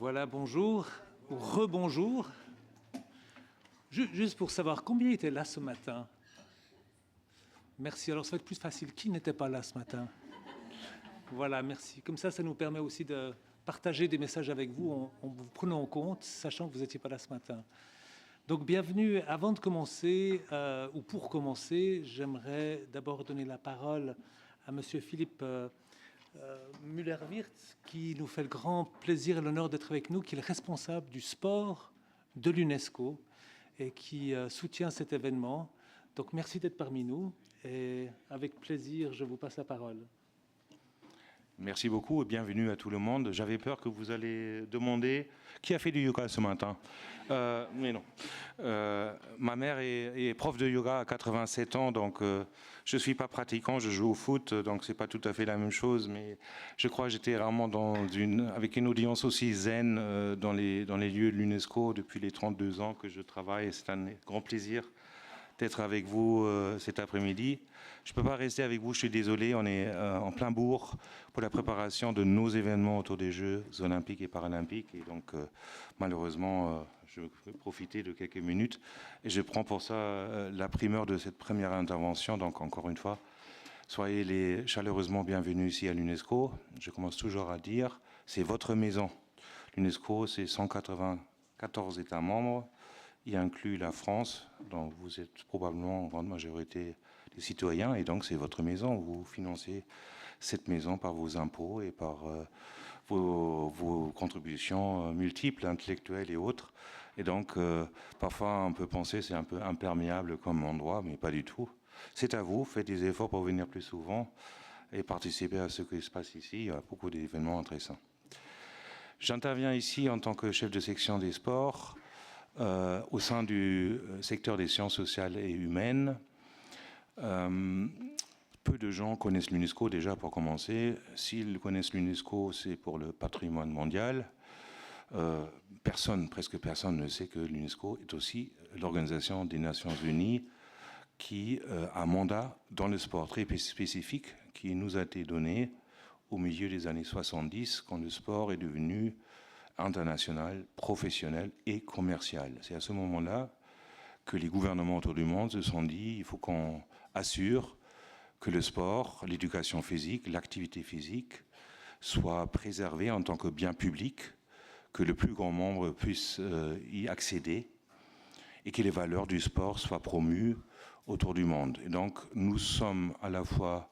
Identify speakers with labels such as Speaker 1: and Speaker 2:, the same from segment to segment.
Speaker 1: Voilà, bonjour, ou rebonjour. Juste pour savoir, combien étaient là ce matin? Merci, alors ça va être plus facile. Qui n'était pas là ce matin? Voilà, merci. Comme ça nous permet aussi de partager des messages avec vous en vous prenant en compte, sachant que vous n'étiez pas là ce matin. Donc, bienvenue. Avant de commencer, ou pour commencer, j'aimerais d'abord donner la parole à Monsieur Philippe Müller-Wirtz, qui nous fait le grand plaisir et l'honneur d'être avec nous, qui est le responsable du sport de l'UNESCO et qui soutient cet événement. Donc, merci d'être parmi nous et avec plaisir, je vous passe la parole.
Speaker 2: Merci beaucoup et bienvenue à tout le monde. J'avais peur que vous allez demander qui a fait du yoga ce matin. Mais non. Ma mère est prof de yoga à 87 ans, donc je ne suis pas pratiquant, je joue au foot, donc ce n'est pas tout à fait la même chose, mais je crois que j'étais vraiment avec une audience aussi zen dans les lieux de l'UNESCO depuis les 32 ans que je travaille. C'est un grand plaisir d'être avec vous cet après-midi. Je ne peux pas rester avec vous, je suis désolé, on est en plein bourg pour la préparation de nos événements autour des Jeux olympiques et paralympiques. Et donc, malheureusement, je vais profiter de quelques minutes. Et je prends pour ça la primeur de cette première intervention. Donc, encore une fois, soyez chaleureusement bienvenus ici à l'UNESCO. Je commence toujours à dire, c'est votre maison. L'UNESCO, c'est 194 États membres. Il inclut la France, dont vous êtes probablement en grande majorité des citoyens, et donc c'est votre maison. Vous financez cette maison par vos impôts et par vos contributions multiples, intellectuelles et autres. Et donc, parfois, on peut penser que c'est un peu imperméable comme endroit, mais pas du tout. C'est à vous, faites des efforts pour venir plus souvent et participer à ce qui se passe ici. Il y a beaucoup d'événements intéressants. J'interviens ici en tant que chef de section des sports, au sein du secteur des sciences sociales et humaines. Peu de gens connaissent l'UNESCO déjà pour commencer. S'ils connaissent l'UNESCO, c'est pour le patrimoine mondial. Presque personne ne sait que l'UNESCO est aussi l'Organisation des Nations Unies qui a un mandat dans le sport très spécifique qui nous a été donné au milieu des années 70 quand le sport est devenu international, professionnel et commercial. C'est à ce moment-là que les gouvernements autour du monde se sont dit il faut qu'on assure que le sport, l'éducation physique, l'activité physique soient préservés en tant que bien public, que le plus grand nombre puisse y accéder et que les valeurs du sport soient promues autour du monde. Et donc nous sommes à la fois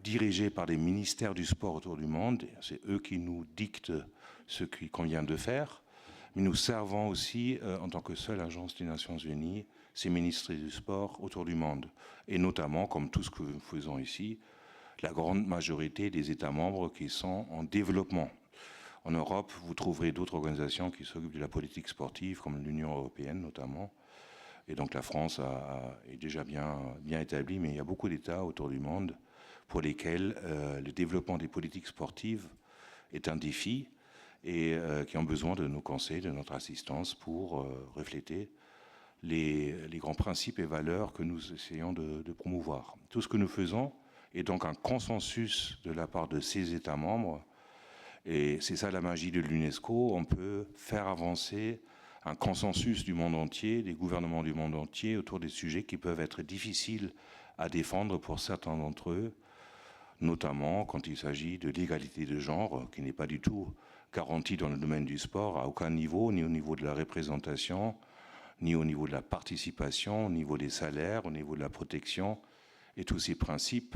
Speaker 2: dirigés par des ministères du sport autour du monde. C'est eux qui nous dictent ce qu'il convient de faire. Mais nous servons aussi, en tant que seule agence des Nations Unies, ces ministres du sport autour du monde. Et notamment, comme tout ce que nous faisons ici, la grande majorité des États membres qui sont en développement. En Europe, vous trouverez d'autres organisations qui s'occupent de la politique sportive, comme l'Union européenne notamment. Et donc la France est déjà bien établie, mais il y a beaucoup d'États autour du monde pour lesquels le développement des politiques sportives est un défi et qui ont besoin de nos conseils, de notre assistance pour refléter les grands principes et valeurs que nous essayons de promouvoir. Tout ce que nous faisons est donc un consensus de la part de ces États membres, et c'est ça la magie de l'UNESCO. On peut faire avancer un consensus du monde entier, des gouvernements du monde entier, autour des sujets qui peuvent être difficiles à défendre pour certains d'entre eux, notamment quand il s'agit de l'égalité de genre, qui n'est pas du tout garantie dans le domaine du sport, à aucun niveau, ni au niveau de la représentation, ni au niveau de la participation, au niveau des salaires, au niveau de la protection. Et tous ces principes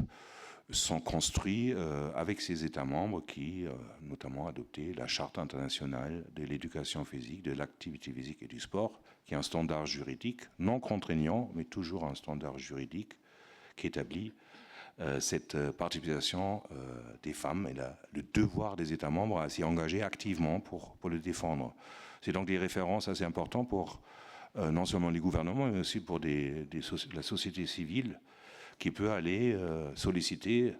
Speaker 2: sont construits avec ces États membres qui, notamment, ont adopté la Charte internationale de l'éducation physique, de l'activité physique et du sport, qui est un standard juridique, non contraignant, mais toujours un standard juridique qui établit cette participation des femmes et le devoir des États membres à s'y engager activement pour le défendre. C'est donc des références assez importantes pour non seulement les gouvernements, mais aussi pour la société civile, qui peut aller solliciter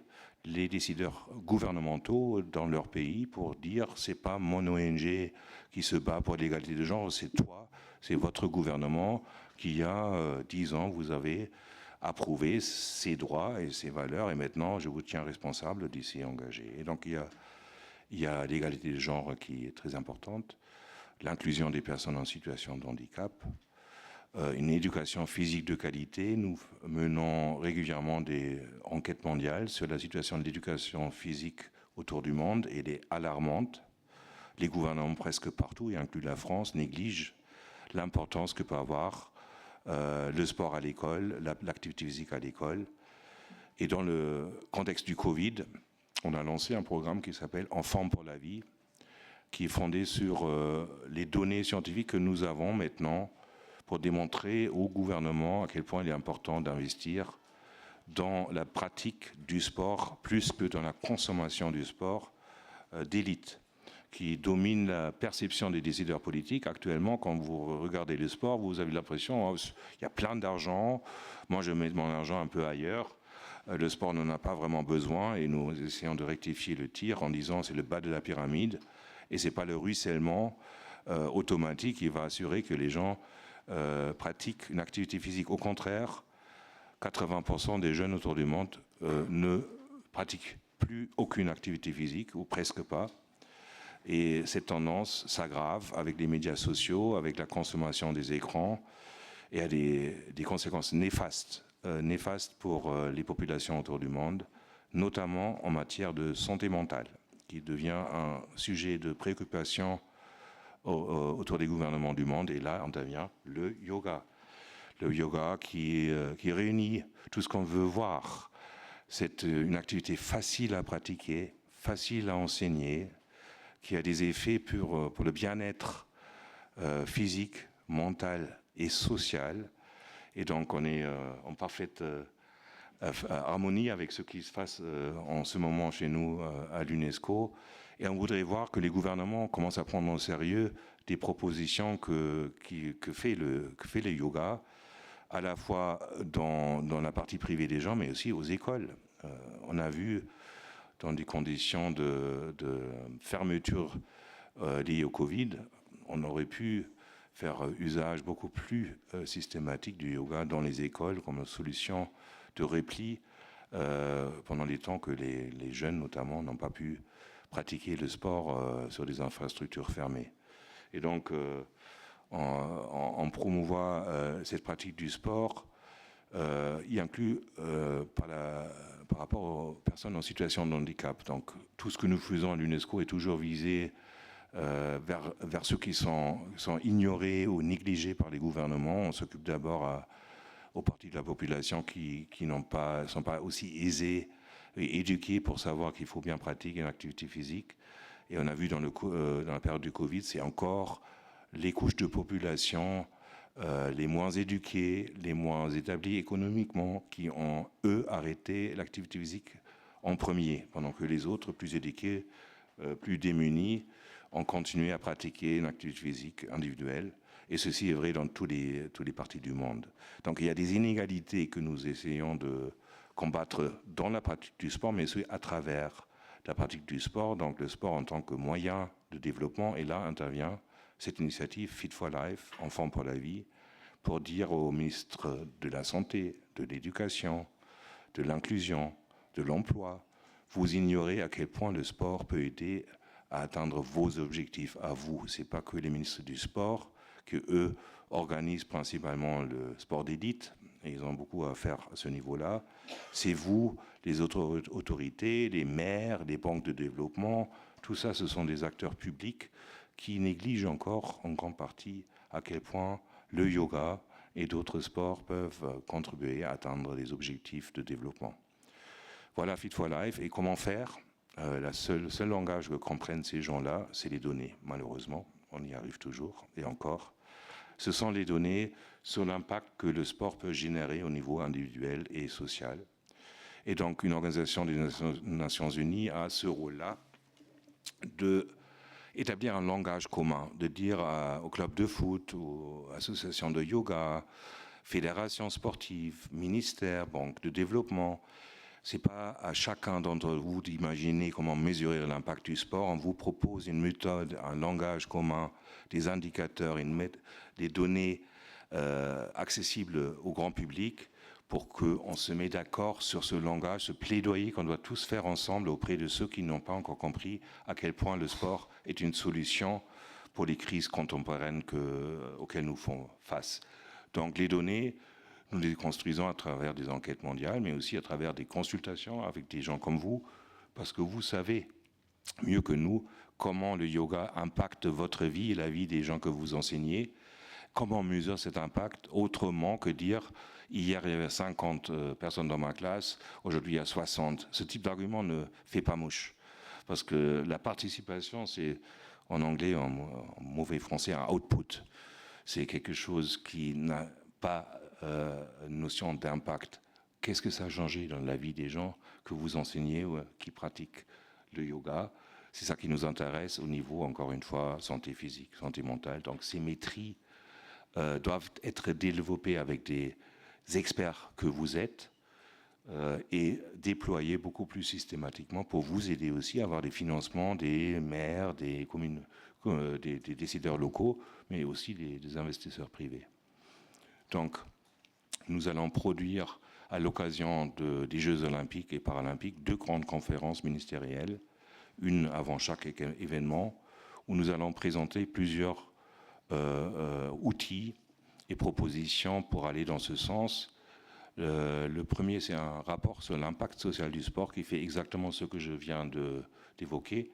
Speaker 2: les décideurs gouvernementaux dans leur pays pour dire c'est pas mon ONG qui se bat pour l'égalité de genre, c'est toi, c'est votre gouvernement qui il y a 10 ans vous avez approuvé ces droits et ces valeurs et maintenant je vous tiens responsable d'y s'y engager. Et donc il Il y a l'égalité de genre qui est très importante, l'inclusion des personnes en situation de handicap, une éducation physique de qualité. Nous menons régulièrement des enquêtes mondiales sur la situation de l'éducation physique autour du monde et elle est alarmante. Les gouvernements presque partout, y inclus la France, négligent l'importance que peut avoir le sport à l'école, l'activité physique à l'école. Et dans le contexte du Covid, on a lancé un programme qui s'appelle Enfants pour la vie, qui est fondé sur les données scientifiques que nous avons maintenant pour démontrer au gouvernement à quel point il est important d'investir dans la pratique du sport plus que dans la consommation du sport d'élite, qui domine la perception des décideurs politiques. Actuellement, quand vous regardez le sport, vous avez l'impression qu'il y a plein d'argent, moi je mets mon argent un peu ailleurs. Le sport n'en a pas vraiment besoin et nous essayons de rectifier le tir en disant c'est le bas de la pyramide et ce n'est pas le ruissellement automatique qui va assurer que les gens pratiquent une activité physique. Au contraire, 80% des jeunes autour du monde ne pratiquent plus aucune activité physique ou presque pas. Et cette tendance s'aggrave avec les médias sociaux, avec la consommation des écrans et a des conséquences néfastes pour les populations autour du monde, notamment en matière de santé mentale, qui devient un sujet de préoccupation autour des gouvernements du monde. Et là intervient le yoga. Le yoga qui réunit tout ce qu'on veut voir. C'est une activité facile à pratiquer, facile à enseigner, qui a des effets pour le bien-être physique, mental et social. Et donc on est en parfaite harmonie avec ce qui se passe en ce moment chez nous à l'UNESCO. Et on voudrait voir que les gouvernements commencent à prendre au sérieux des propositions que fait le yoga, à la fois dans la partie privée des gens, mais aussi aux écoles. On a vu dans des conditions de fermeture liées au Covid, on aurait pu faire usage beaucoup plus systématique du yoga dans les écoles comme solution de repli pendant les temps que les jeunes notamment n'ont pas pu pratiquer le sport sur des infrastructures fermées. Et donc on promouvoit cette pratique du sport, y inclut par rapport aux personnes en situation de handicap. Donc tout ce que nous faisons à l'UNESCO est toujours visé vers ceux qui sont ignorés ou négligés par les gouvernements. On s'occupe d'abord aux parties de la population qui sont pas aussi aisés et éduqués pour savoir qu'il faut bien pratiquer une activité physique. Et on a vu dans la période du Covid, c'est encore les couches de population les moins éduqués, les moins établis économiquement, qui ont, eux, arrêté l'activité physique en premier, pendant que les autres, plus éduqués, plus démunis, ont continué à pratiquer une activité physique individuelle. Et ceci est vrai dans tous les parties du monde. Donc il y a des inégalités que nous essayons de combattre dans la pratique du sport, mais aussi à travers la pratique du sport. Donc le sport en tant que moyen de développement, et là intervient cette initiative Fit for Life, Enfants pour la vie, pour dire au ministre de la Santé, de l'Éducation, de l'Inclusion, de l'Emploi, vous ignorez à quel point le sport peut aider à atteindre vos objectifs à vous. Ce n'est pas que les ministres du sport, que eux organisent principalement le sport d'élite, et ils ont beaucoup à faire à ce niveau-là. C'est vous, les autres autorités, les maires, les banques de développement, tout ça, ce sont des acteurs publics qui négligent encore en grande partie à quel point le yoga et d'autres sports peuvent contribuer à atteindre les objectifs de développement. Voilà Fit for Life. Et comment faire ? Le seul langage que comprennent ces gens-là, c'est les données, malheureusement. On y arrive toujours, et encore. Ce sont les données sur l'impact que le sport peut générer au niveau individuel et social. Et donc, une organisation des Nations Unies a ce rôle-là d'établir un langage commun, de dire aux clubs de foot, aux associations de yoga, fédérations sportives, ministères, banques de développement. Ce n'est pas à chacun d'entre vous d'imaginer comment mesurer l'impact du sport. On vous propose une méthode, un langage commun, des indicateurs, des données accessibles au grand public pour qu'on se mette d'accord sur ce langage, ce plaidoyer qu'on doit tous faire ensemble auprès de ceux qui n'ont pas encore compris à quel point le sport est une solution pour les crises contemporaines auxquelles nous faisons face. Donc les données, nous les construisons à travers des enquêtes mondiales, mais aussi à travers des consultations avec des gens comme vous, parce que vous savez mieux que nous comment le yoga impacte votre vie et la vie des gens que vous enseignez. Comment on mesure cet impact autrement que dire hier il y avait 50 personnes dans ma classe, aujourd'hui il y a 60. Ce type d'argument ne fait pas mouche. Parce que la participation, c'est en anglais, en mauvais français, un output. C'est quelque chose qui n'a pas notion d'impact. Qu'est-ce que ça a changé dans la vie des gens que vous enseignez ou qui pratiquent le yoga? C'est ça qui nous intéresse au niveau, encore une fois, santé physique, santé mentale. Donc ces maîtrises doivent être développées avec des experts que vous êtes et déployées beaucoup plus systématiquement pour vous aider aussi à avoir des financements des maires, des communes, des décideurs locaux, mais aussi des investisseurs privés. Donc, nous allons produire à l'occasion des Jeux olympiques et paralympiques 2 grandes conférences ministérielles, une avant chaque événement, où nous allons présenter plusieurs outils et propositions pour aller dans ce sens. Le premier, c'est un rapport sur l'impact social du sport qui fait exactement ce que je viens d'évoquer.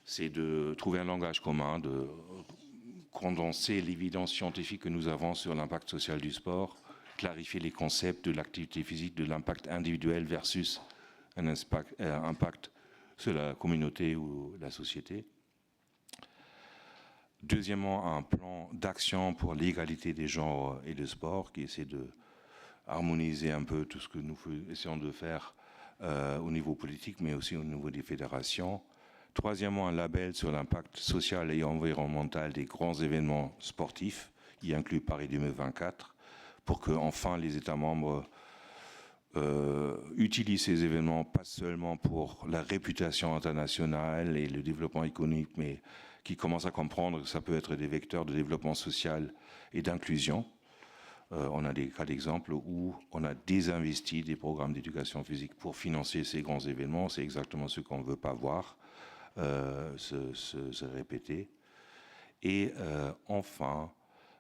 Speaker 2: C'est de trouver un langage commun, de condenser l'évidence scientifique que nous avons sur l'impact social du sport, clarifier les concepts de l'activité physique, de l'impact individuel versus un impact sur la communauté ou la société. Deuxièmement, un plan d'action pour l'égalité des genres et le sport qui essaie de harmoniser un peu tout ce que nous essayons de faire au niveau politique, mais aussi au niveau des fédérations. Troisièmement, un label sur l'impact social et environnemental des grands événements sportifs, y inclut Paris 2024, pour que enfin les États membres utilisent ces événements pas seulement pour la réputation internationale et le développement économique, mais qui commencent à comprendre que ça peut être des vecteurs de développement social et d'inclusion. On a des cas d'exemple où on a désinvesti des programmes d'éducation physique pour financer ces grands événements. C'est exactement ce qu'on ne veut pas voir se répéter. Et enfin,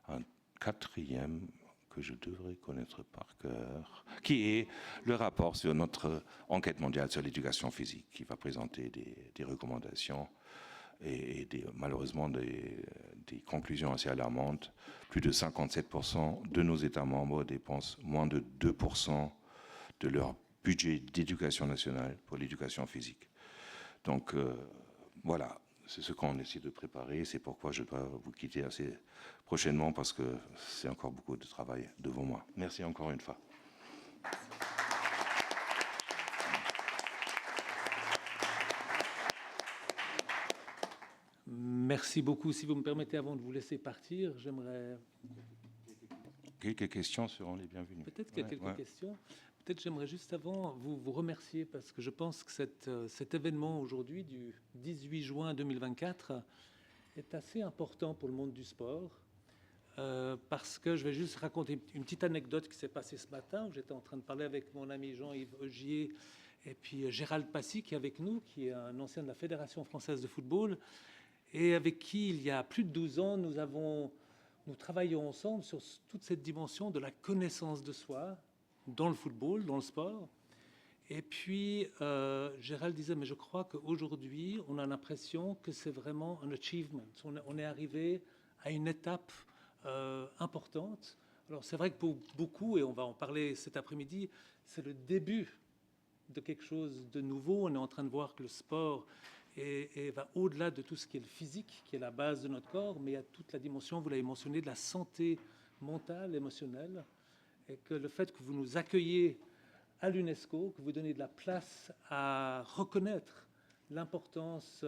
Speaker 2: un quatrième que je devrais connaître par cœur, qui est le rapport sur notre enquête mondiale sur l'éducation physique, qui va présenter des recommandations et malheureusement des conclusions assez alarmantes. Plus de 57% de nos États membres dépensent moins de 2% de leur budget d'éducation nationale pour l'éducation physique. Donc voilà, c'est ce qu'on essaie de préparer. C'est pourquoi je dois vous quitter assez prochainement parce que c'est encore beaucoup de travail devant moi. Merci encore une fois.
Speaker 1: Merci beaucoup. Si vous me permettez, avant de vous laisser partir, j'aimerais...
Speaker 2: Quelques questions seront les bienvenues.
Speaker 1: Peut-être qu'il y a quelques questions. Peut-être j'aimerais juste avant vous remercier parce que je pense que cet événement aujourd'hui du 18 juin 2024 est assez important pour le monde du sport parce que je vais juste raconter une petite anecdote qui s'est passée ce matin où j'étais en train de parler avec mon ami Jean-Yves Augier et puis Gérald Passy qui est avec nous, qui est un ancien de la Fédération française de football et avec qui il y a plus de 12 ans nous travaillons ensemble sur toute cette dimension de la connaissance de soi dans le football, dans le sport. Et puis, Gérald disait, mais je crois qu'aujourd'hui, on a l'impression que c'est vraiment un achievement. On est arrivé à une étape importante. Alors, c'est vrai que pour beaucoup, et on va en parler cet après-midi, c'est le début de quelque chose de nouveau. On est en train de voir que le sport va au-delà de tout ce qui est le physique, qui est la base de notre corps, mais il y a toute la dimension, vous l'avez mentionné, de la santé mentale, émotionnelle. Et que le fait que vous nous accueillez à l'UNESCO, que vous donnez de la place à reconnaître l'importance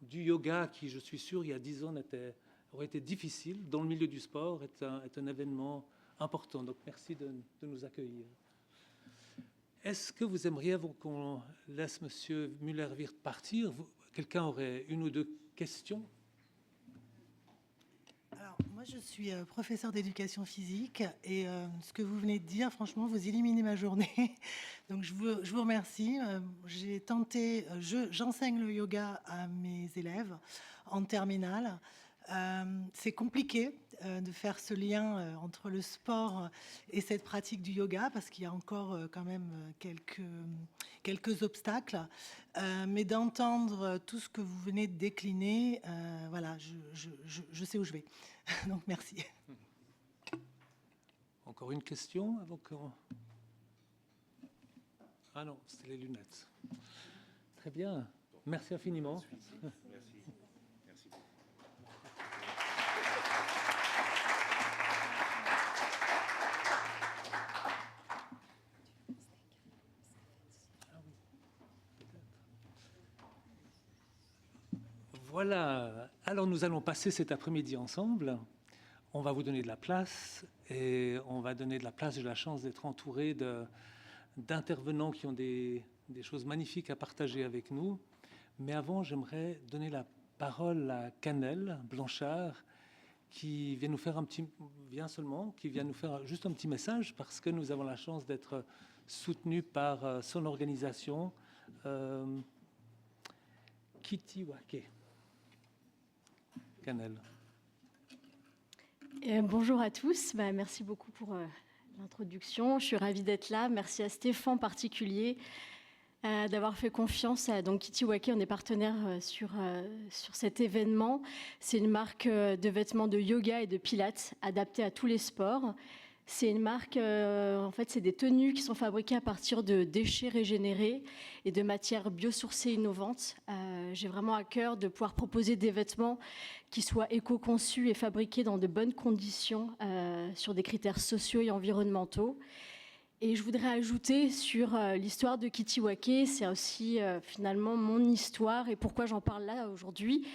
Speaker 1: du yoga, qui, je suis sûr, il y a 10 ans, aurait été difficile, dans le milieu du sport, est un événement important. Donc, merci de nous accueillir. Est-ce que vous aimeriez, avant qu'on laisse M. Müller-Wirth partir, quelqu'un aurait une ou deux questions?
Speaker 3: Alors, moi, je suis professeure d'éducation physique et ce que vous venez de dire, franchement, vous éliminez ma journée. Donc, je vous remercie. J'ai tenté, j'enseigne le yoga à mes élèves en terminale. C'est compliqué de faire ce lien entre le sport et cette pratique du yoga parce qu'il y a encore quand même quelques obstacles. Mais d'entendre tout ce que vous venez de décliner, voilà, je sais où je vais. Donc, merci.
Speaker 1: Encore une question avant qu'on... Ah non, c'était les lunettes. Très bien. Merci infiniment.
Speaker 2: Merci. Merci.
Speaker 1: Voilà. Alors, nous allons passer cet après-midi ensemble. On va vous donner de la place et on va donner de la place. J'ai la chance d'être entouré d'intervenants qui ont des choses magnifiques à partager avec nous. Mais avant, j'aimerais donner la parole à Canel Blanchard, qui vient nous faire qui vient nous faire juste un petit message, parce que nous avons la chance d'être soutenus par son organisation, Kitiwake. Canel.
Speaker 4: Bonjour à tous, merci beaucoup pour l'introduction. Je suis ravie d'être là. Merci à Stéphane en particulier d'avoir fait confiance à Kitiwake. On est partenaire sur cet événement. C'est une marque de vêtements de yoga et de pilates adaptée à tous les sports. C'est une marque, en fait, c'est des tenues qui sont fabriquées à partir de déchets régénérés et de matières biosourcées innovantes. J'ai vraiment à cœur de pouvoir proposer des vêtements qui soient éco-conçus et fabriqués dans de bonnes conditions sur des critères sociaux et environnementaux. Et je voudrais ajouter sur l'histoire de Kitiwake, c'est aussi finalement mon histoire et pourquoi j'en parle là aujourd'hui.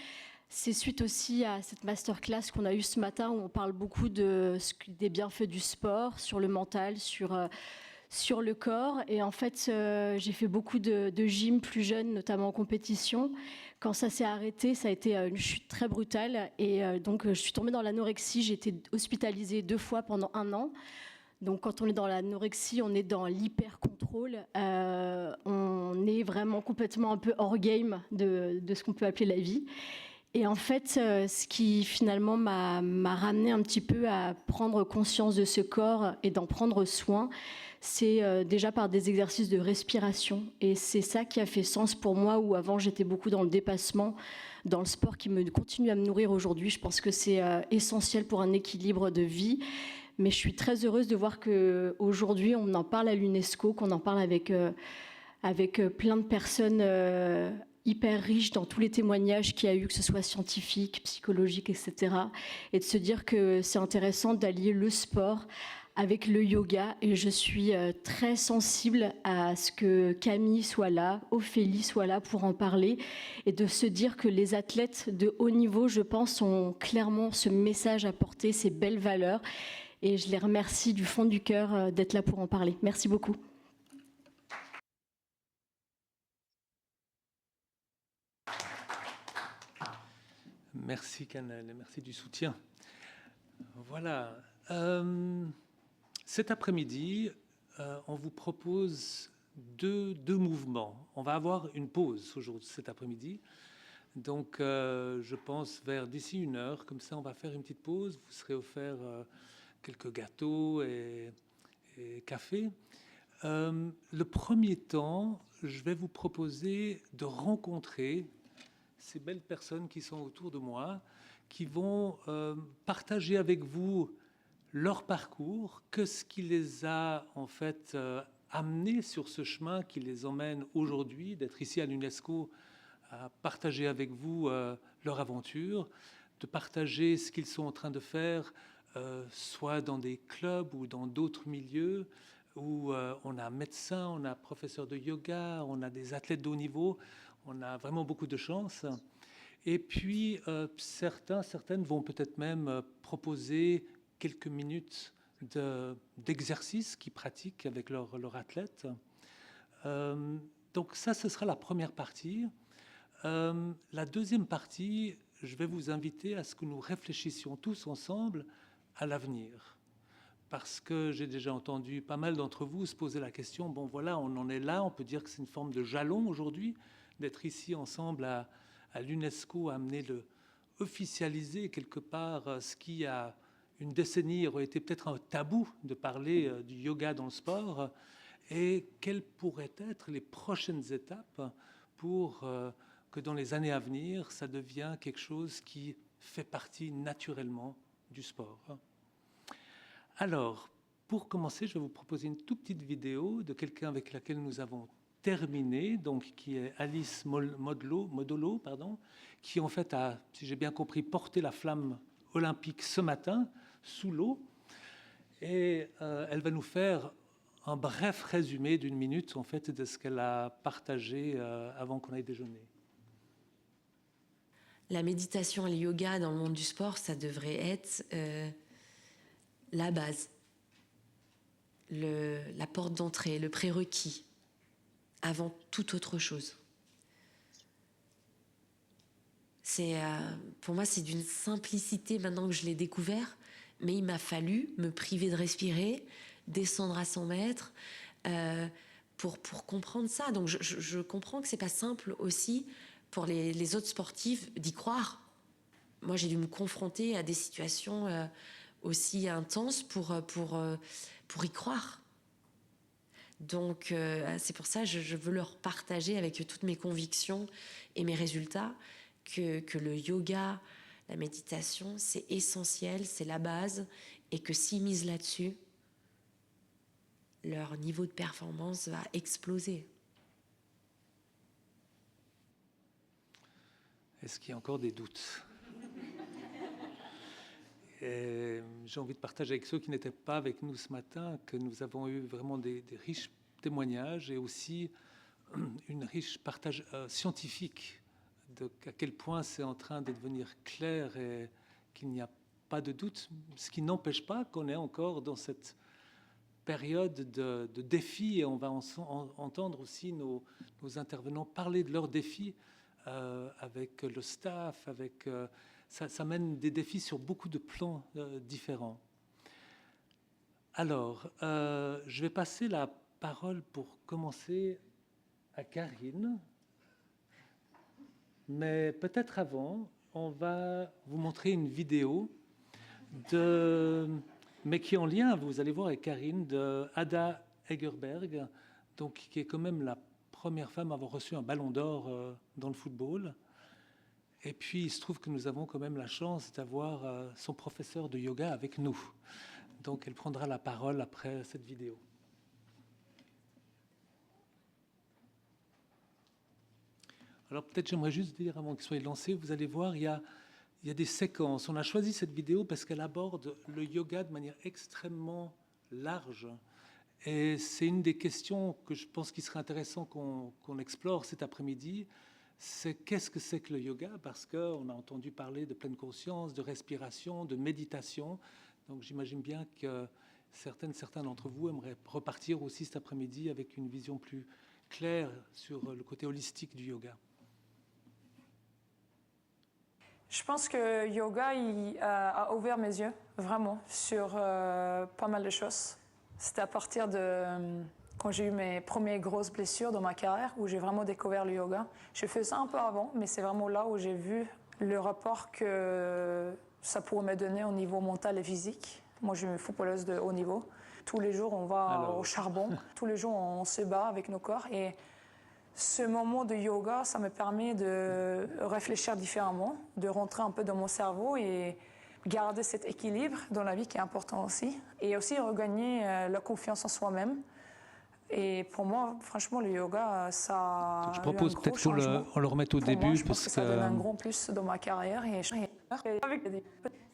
Speaker 4: C'est suite aussi à cette masterclass qu'on a eue ce matin où on parle beaucoup des bienfaits du sport, sur le mental, sur le corps. Et en fait, j'ai fait beaucoup de gym plus jeune, notamment en compétition. Quand ça s'est arrêté, ça a été une chute très brutale. Et donc, je suis tombée dans l'anorexie. J'ai été hospitalisée 2 fois pendant 1 an. Donc, quand on est dans l'anorexie, on est dans l'hyper-contrôle. On est vraiment complètement un peu hors game de ce qu'on peut appeler la vie. Et en fait, ce qui finalement m'a ramené un petit peu à prendre conscience de ce corps et d'en prendre soin, c'est déjà par des exercices de respiration. Et c'est ça qui a fait sens pour moi, où avant j'étais beaucoup dans le dépassement, dans le sport qui continue à me nourrir aujourd'hui. Je pense que c'est essentiel pour un équilibre de vie. Mais je suis très heureuse de voir qu'aujourd'hui, on en parle à l'UNESCO, qu'on en parle avec plein de personnes hyper riche dans tous les témoignages qu'il y a eu, que ce soit scientifique, psychologique, etc. Et de se dire que c'est intéressant d'allier le sport avec le yoga. Et je suis très sensible à ce que Camille soit là, Ophélie soit là pour en parler. Et de se dire que les athlètes de haut niveau, je pense, ont clairement ce message à porter, ces belles valeurs. Et je les remercie du fond du cœur d'être là pour en parler. Merci beaucoup.
Speaker 1: Merci Canel et merci du soutien. Voilà. Cet après-midi, on vous propose deux mouvements. On va avoir une pause cet après-midi. Donc, je pense vers d'ici 1 heure, comme ça, on va faire une petite pause. Vous serez offert quelques gâteaux et café. Le premier temps, je vais vous proposer de rencontrer ces belles personnes qui sont autour de moi, qui vont partager avec vous leur parcours, ce qui les a en fait amenés sur ce chemin qui les emmène aujourd'hui, d'être ici à l'UNESCO, à partager avec vous leur aventure, de partager ce qu'ils sont en train de faire, soit dans des clubs ou dans d'autres milieux, où on a médecins, on a professeurs de yoga, on a des athlètes de haut niveau. On a vraiment beaucoup de chance. Et puis, certaines vont peut-être même proposer quelques minutes d'exercice qu'ils pratiquent avec leur athlète. Donc ça, ce sera la première partie. La deuxième partie, je vais vous inviter à ce que nous réfléchissions tous ensemble à l'avenir. Parce que j'ai déjà entendu pas mal d'entre vous se poser la question, bon voilà, on en est là, on peut dire que c'est une forme de jalon aujourd'hui, d'être ici ensemble à l'UNESCO, à amener officialiser quelque part ce qui, a une décennie, aurait été peut-être un tabou de parler du yoga dans le sport, et quelles pourraient être les prochaines étapes pour que dans les années à venir, ça devienne quelque chose qui fait partie naturellement du sport. Alors, pour commencer, je vais vous proposer une toute petite vidéo de quelqu'un avec laquelle nous avons terminé, donc qui est Alice Modolo, qui en fait a, si j'ai bien compris, porté la flamme olympique ce matin sous l'eau. Et elle va nous faire un bref résumé d'une minute en fait de ce qu'elle a partagé avant qu'on aille déjeuner.
Speaker 5: La méditation et le yoga dans le monde du sport, ça devrait être la base, la porte d'entrée, le prérequis, avant toute autre chose. Pour moi, c'est d'une simplicité maintenant que je l'ai découvert, mais il m'a fallu me priver de respirer, descendre à 100 mètres pour comprendre ça. Donc je comprends que c'est pas simple aussi pour les autres sportifs d'y croire. Moi, j'ai dû me confronter à des situations aussi intenses pour y croire. Donc c'est pour ça que je veux leur partager avec toutes mes convictions et mes résultats que le yoga, la méditation, c'est essentiel, c'est la base, et que s'ils misent là-dessus, leur niveau de performance va exploser.
Speaker 1: Est-ce qu'il y a encore des doutes? J'ai envie de partager avec ceux qui n'étaient pas avec nous ce matin que nous avons eu vraiment des riches témoignages et aussi une riche partage scientifique de à quel point c'est en train de devenir clair et qu'il n'y a pas de doute, ce qui n'empêche pas qu'on est encore dans cette période de défis, et on va entendre aussi nos intervenants parler de leurs défis avec le staff, ça mène des défis sur beaucoup de plans différents. Alors, je vais passer la parole pour commencer à Karine. Mais peut-être avant, on va vous montrer une vidéo mais qui est en lien, vous allez voir, avec Karine, de Ada Hegerberg, donc qui est quand même la première femme à avoir reçu un ballon d'or dans le football. Et puis, il se trouve que nous avons quand même la chance d'avoir son professeur de yoga avec nous. Donc, elle prendra la parole après cette vidéo. Alors, peut-être j'aimerais juste dire, avant qu'il soit lancé, vous allez voir, il y a des séquences. On a choisi cette vidéo parce qu'elle aborde le yoga de manière extrêmement large. Et c'est une des questions que je pense qu'il serait intéressant qu'on explore cet après-midi. C'est qu'est-ce que c'est que le yoga? Parce qu'on a entendu parler de pleine conscience, de respiration, de méditation. Donc j'imagine bien que certains d'entre vous aimeraient repartir aussi cet après-midi avec une vision plus claire sur le côté holistique du yoga.
Speaker 6: Je pense que yoga a ouvert mes yeux, vraiment, sur pas mal de choses. C'était à partir de quand j'ai eu mes premières grosses blessures dans ma carrière où j'ai vraiment découvert le yoga. Je faisais ça un peu avant, mais c'est vraiment là où j'ai vu le rapport que ça pourrait me donner au niveau mental et physique. Moi, je suis une footballeuse de haut niveau. Tous les jours, on va au charbon. Tous les jours, on se bat avec nos corps. Et ce moment de yoga, ça me permet de réfléchir différemment, de rentrer un peu dans mon cerveau et garder cet équilibre dans la vie qui est important aussi. Et aussi regagner la confiance en soi-même. Et pour moi, franchement, le yoga, ça a
Speaker 1: je propose peut-être qu'on le remette au début.
Speaker 6: Je pense que ça donne un grand plus dans ma carrière. Et avec des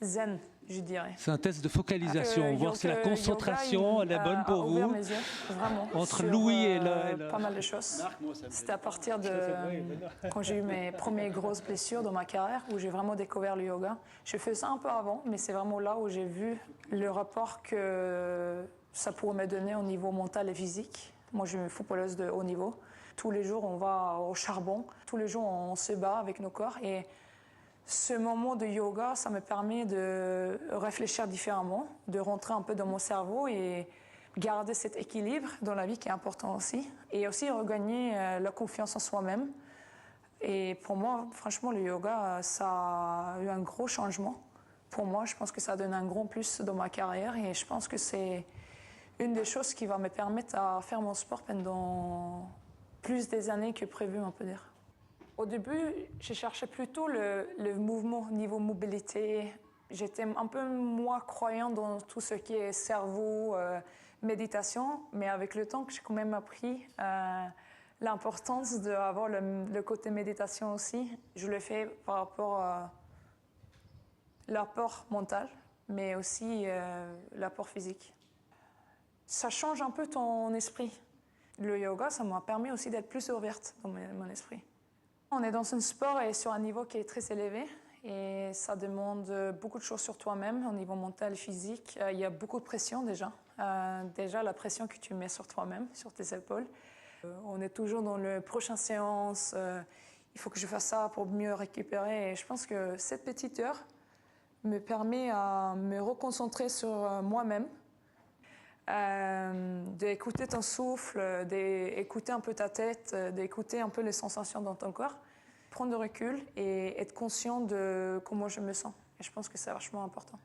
Speaker 6: zen, je dirais.
Speaker 1: C'est un test de focalisation, voir si la concentration elle est bonne pour vous.
Speaker 6: Mes yeux, vraiment,
Speaker 1: entre l'ouïe et
Speaker 6: pas mal de choses. C'était à partir de quand j'ai eu mes premières grosses blessures dans ma carrière où j'ai vraiment découvert le yoga. Je faisais ça un peu avant, mais c'est vraiment là où j'ai vu le rapport que ça pourrait me donner au niveau mental et physique. Moi, je suis une footballeuse de haut niveau. Tous les jours, on va au charbon. Tous les jours, on se bat avec nos corps. Et Ce moment de yoga, ça me permet de réfléchir différemment, de rentrer un peu dans mon cerveau et garder cet équilibre dans la vie qui est important aussi. Et aussi regagner la confiance en soi-même. Et pour moi, franchement, le yoga, ça a eu un gros changement. Pour moi, je pense que ça donne un gros plus dans ma carrière et je pense que c'est une des choses qui va me permettre à faire mon sport pendant plus des années que prévu, on peut dire. Au début, je cherchais plutôt le mouvement, niveau mobilité. J'étais un peu moins croyante dans tout ce qui est cerveau, méditation, mais avec le temps, j'ai quand même appris l'importance d'avoir le côté méditation aussi. Je le fais par rapport à l'apport mental, mais aussi l'apport physique. Ça change un peu ton esprit. Le yoga, ça m'a permis aussi d'être plus ouverte dans mon esprit. On est dans un sport et sur un niveau qui est très élevé et ça demande beaucoup de choses sur toi-même au niveau mental et physique. Il y a beaucoup de pression déjà. Déjà la pression que tu mets sur toi-même, sur tes épaules. On est toujours dans la prochaine séance. Il faut que je fasse ça pour mieux récupérer. Et je pense que cette petite heure me permet à me reconcentrer sur moi-même. D'écouter ton souffle, d'écouter un peu ta tête, d'écouter un peu les sensations dans ton corps, prendre du recul et être conscient de comment je me sens. Et je pense que c'est vachement important.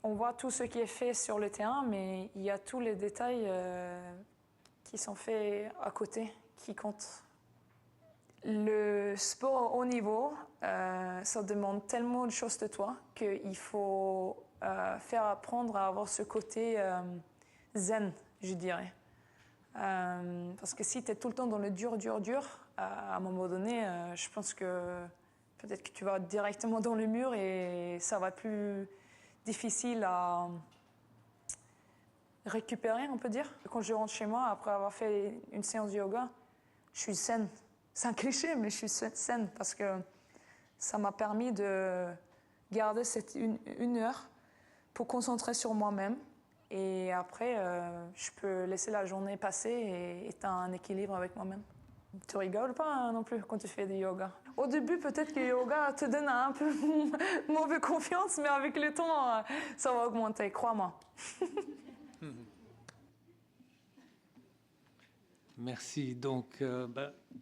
Speaker 6: On voit tout ce qui est fait sur le terrain, mais il y a tous les détails qui sont faits à côté, qui comptent. Le sport au haut niveau, ça demande tellement de choses de toi qu'il faut faire apprendre à avoir ce côté zen, je dirais. Parce que si tu es tout le temps dans le dur, à un moment donné, je pense que peut-être que tu vas directement dans le mur et ça va être plus difficile à récupérer, on peut dire. Quand je rentre chez moi, après avoir fait une séance de yoga, je suis zen. C'est un cliché, mais je suis zen parce que ça m'a permis de garder cette une heure pour concentrer sur moi-même. Et après, je peux laisser la journée passer et être en équilibre avec moi-même. Tu rigoles pas hein, non plus quand tu fais du yoga. Au début, peut-être que le yoga te donne un peu mauvaise confiance, mais avec le temps, ça va augmenter, crois-moi.
Speaker 1: Merci. Donc,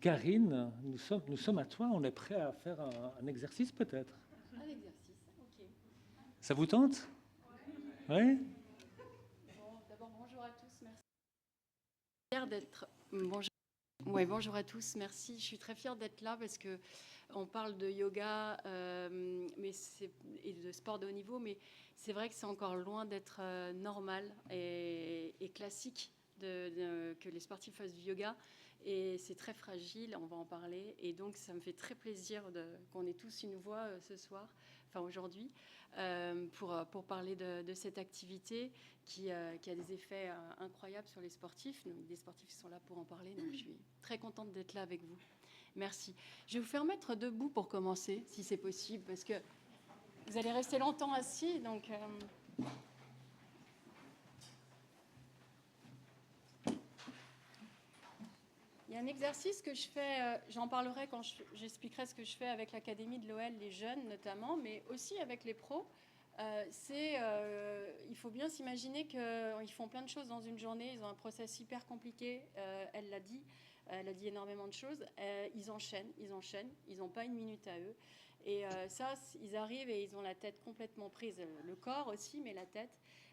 Speaker 1: Karine, nous sommes à toi. On est prêt à faire un exercice peut-être.
Speaker 7: Un exercice, ok.
Speaker 1: Ça vous tente? Oui.
Speaker 7: D'abord, bonjour à tous, merci. Fière d'être. Bonjour à tous, merci. Je suis très fière d'être là parce que on parle de yoga et de sport de haut niveau, mais c'est vrai que c'est encore loin d'être normal et classique que les sportifs fassent du yoga. Et c'est très fragile, on va en parler. Et donc, ça me fait très plaisir qu'on ait tous une voix ce soir, enfin aujourd'hui, pour parler de cette activité qui a des effets incroyables sur les sportifs. Des sportifs qui sont là pour en parler, donc je suis très contente d'être là avec vous. Merci. Je vais vous faire mettre debout pour commencer, si c'est possible, parce que vous allez rester longtemps assis, donc... Il y a un exercice que je fais, j'en parlerai quand j'expliquerai ce que je fais avec l'Académie de l'OL, les jeunes notamment, mais aussi avec les pros. Il faut bien s'imaginer qu'ils font plein de choses dans une journée, ils ont un process hyper compliqué, elle a dit énormément de choses, ils enchaînent, ils n'ont pas une minute à eux. Et ça, ils arrivent et ils ont la tête complètement prise, le corps aussi, mais la tête.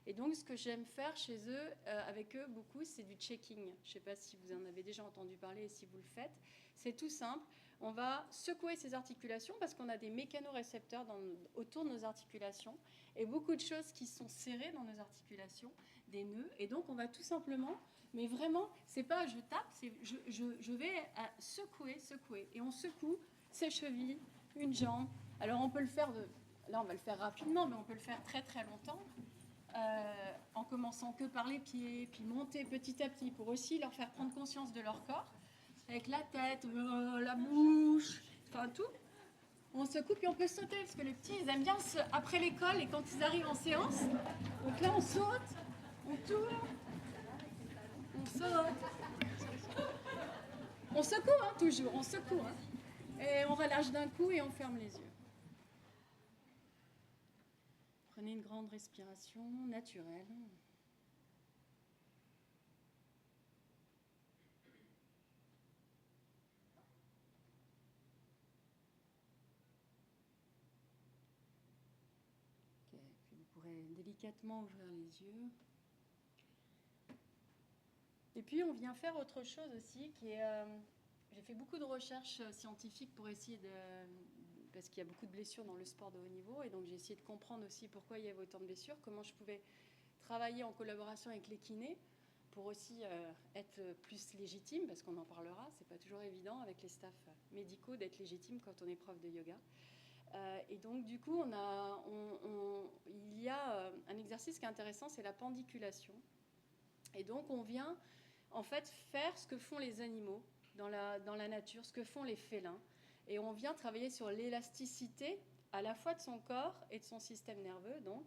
Speaker 7: Et donc, ce que j'aime faire chez eux, avec eux, beaucoup, c'est du checking. Je ne sais pas si vous en avez déjà entendu parler et si vous le faites. C'est tout simple. On va secouer ces articulations parce qu'on a des mécanorécepteurs autour de nos articulations et beaucoup de choses qui sont serrées dans nos articulations, des nœuds. Et donc, on va tout simplement, mais vraiment, c'est pas je tape, c'est je vais secouer. Et on secoue ses chevilles, une jambe. Alors, on peut le faire, là, on va le faire rapidement, mais on peut le faire très, très longtemps. En commençant que par les pieds, puis monter petit à petit pour aussi leur faire prendre conscience de leur corps, avec la tête, la bouche, enfin tout. On se coupe et on peut sauter, parce que les petits, ils aiment bien après l'école et quand ils arrivent en séance. Donc là, on saute, on tourne, on saute. On secoue, hein, toujours, on secoue. Hein. Et on relâche d'un coup et on ferme les yeux. Prenez une grande respiration naturelle. Ok, puis vous pourrez délicatement ouvrir les yeux. Et puis on vient faire autre chose aussi, qui est... j'ai fait beaucoup de recherches scientifiques pour essayer de... Parce qu'il y a beaucoup de blessures dans le sport de haut niveau, et donc j'ai essayé de comprendre aussi pourquoi il y avait autant de blessures, comment je pouvais travailler en collaboration avec les kinés pour aussi être plus légitime, parce qu'on en parlera, c'est pas toujours évident avec les staffs médicaux d'être légitime quand on est prof de yoga. Et donc du coup, il y a un exercice qui est intéressant, c'est la pendiculation. Et donc on vient en fait faire ce que font les animaux dans la nature, ce que font les félins. Et on vient travailler sur l'élasticité à la fois de son corps et de son système nerveux, donc.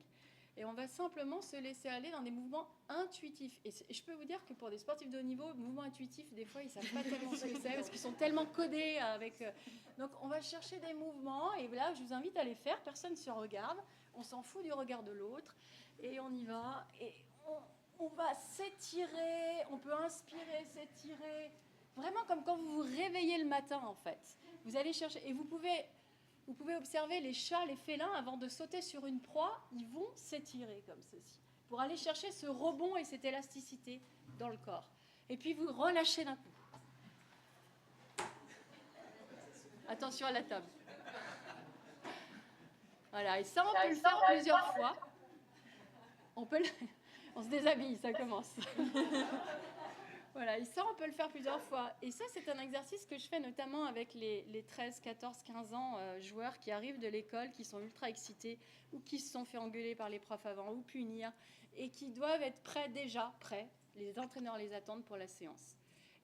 Speaker 7: Et on va simplement se laisser aller dans des mouvements intuitifs. Et je peux vous dire que pour des sportifs de haut niveau, mouvements intuitifs, des fois, ils ne savent pas tellement ce que c'est, parce qu'ils sont tellement codés avec... Donc, on va chercher des mouvements, et là, je vous invite à les faire. Personne ne se regarde. On s'en fout du regard de l'autre. Et on y va. Et on va s'étirer. On peut inspirer, s'étirer. Vraiment comme quand vous vous réveillez le matin, en fait. Vous allez chercher, et vous pouvez observer les chats, les félins, avant de sauter sur une proie, ils vont s'étirer comme ceci, pour aller chercher ce rebond et cette élasticité dans le corps. Et puis vous relâchez d'un coup. Attention à la table. Voilà, et ça, on peut le faire plusieurs fois. On se déshabille, ça commence. Voilà, et ça, on peut le faire plusieurs fois. Et ça, c'est un exercice que je fais notamment avec les 13, 14, 15 ans joueurs qui arrivent de l'école, qui sont ultra excités, ou qui se sont fait engueuler par les profs avant, ou punir, et qui doivent être déjà prêts. Les entraîneurs les attendent pour la séance.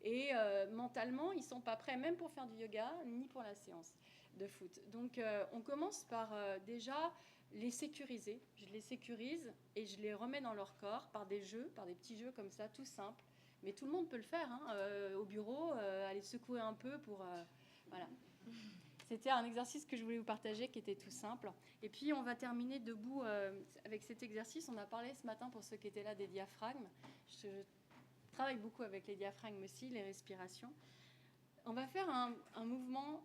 Speaker 7: Et mentalement, ils ne sont pas prêts, même pour faire du yoga, ni pour la séance de foot. Donc, on commence par déjà les sécuriser. Je les sécurise et je les remets dans leur corps par des jeux, par des petits jeux comme ça, tout simples. Mais tout le monde peut le faire, hein, au bureau, aller secouer un peu pour... voilà. C'était un exercice que je voulais vous partager qui était tout simple. Et puis, on va terminer debout avec cet exercice. On a parlé ce matin, pour ceux qui étaient là, des diaphragmes. Je travaille beaucoup avec les diaphragmes aussi, les respirations. On va faire un mouvement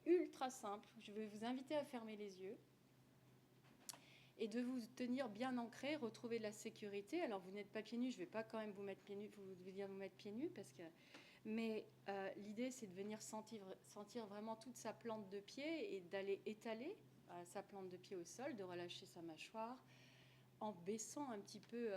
Speaker 7: ultra simple. Je vais vous inviter à fermer les yeux et de vous tenir bien ancré, retrouver de la sécurité. Alors, vous n'êtes pas pieds nus, je ne vais pas quand même vous mettre pieds nus, vous mettre pieds nus, parce que... Mais l'idée, c'est de venir sentir vraiment toute sa plante de pied et d'aller étaler sa plante de pied au sol, de relâcher sa mâchoire, en baissant un petit peu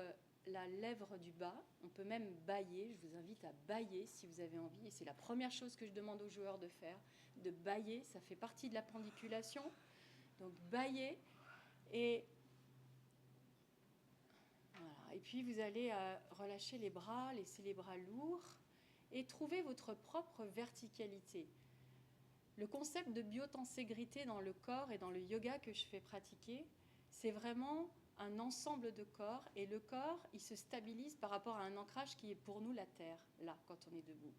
Speaker 7: la lèvre du bas. On peut même bâiller, je vous invite à bâiller si vous avez envie. Et c'est la première chose que je demande aux joueurs de faire, de bâiller. Ça fait partie de la pendiculation. Donc, bâiller. Et voilà. Et puis, vous allez relâcher les bras, laisser les bras lourds et trouver votre propre verticalité. Le concept de biotenségrité dans le corps et dans le yoga que je fais pratiquer, c'est vraiment un ensemble de corps. Et le corps, il se stabilise par rapport à un ancrage qui est pour nous la terre, là, quand on est debout.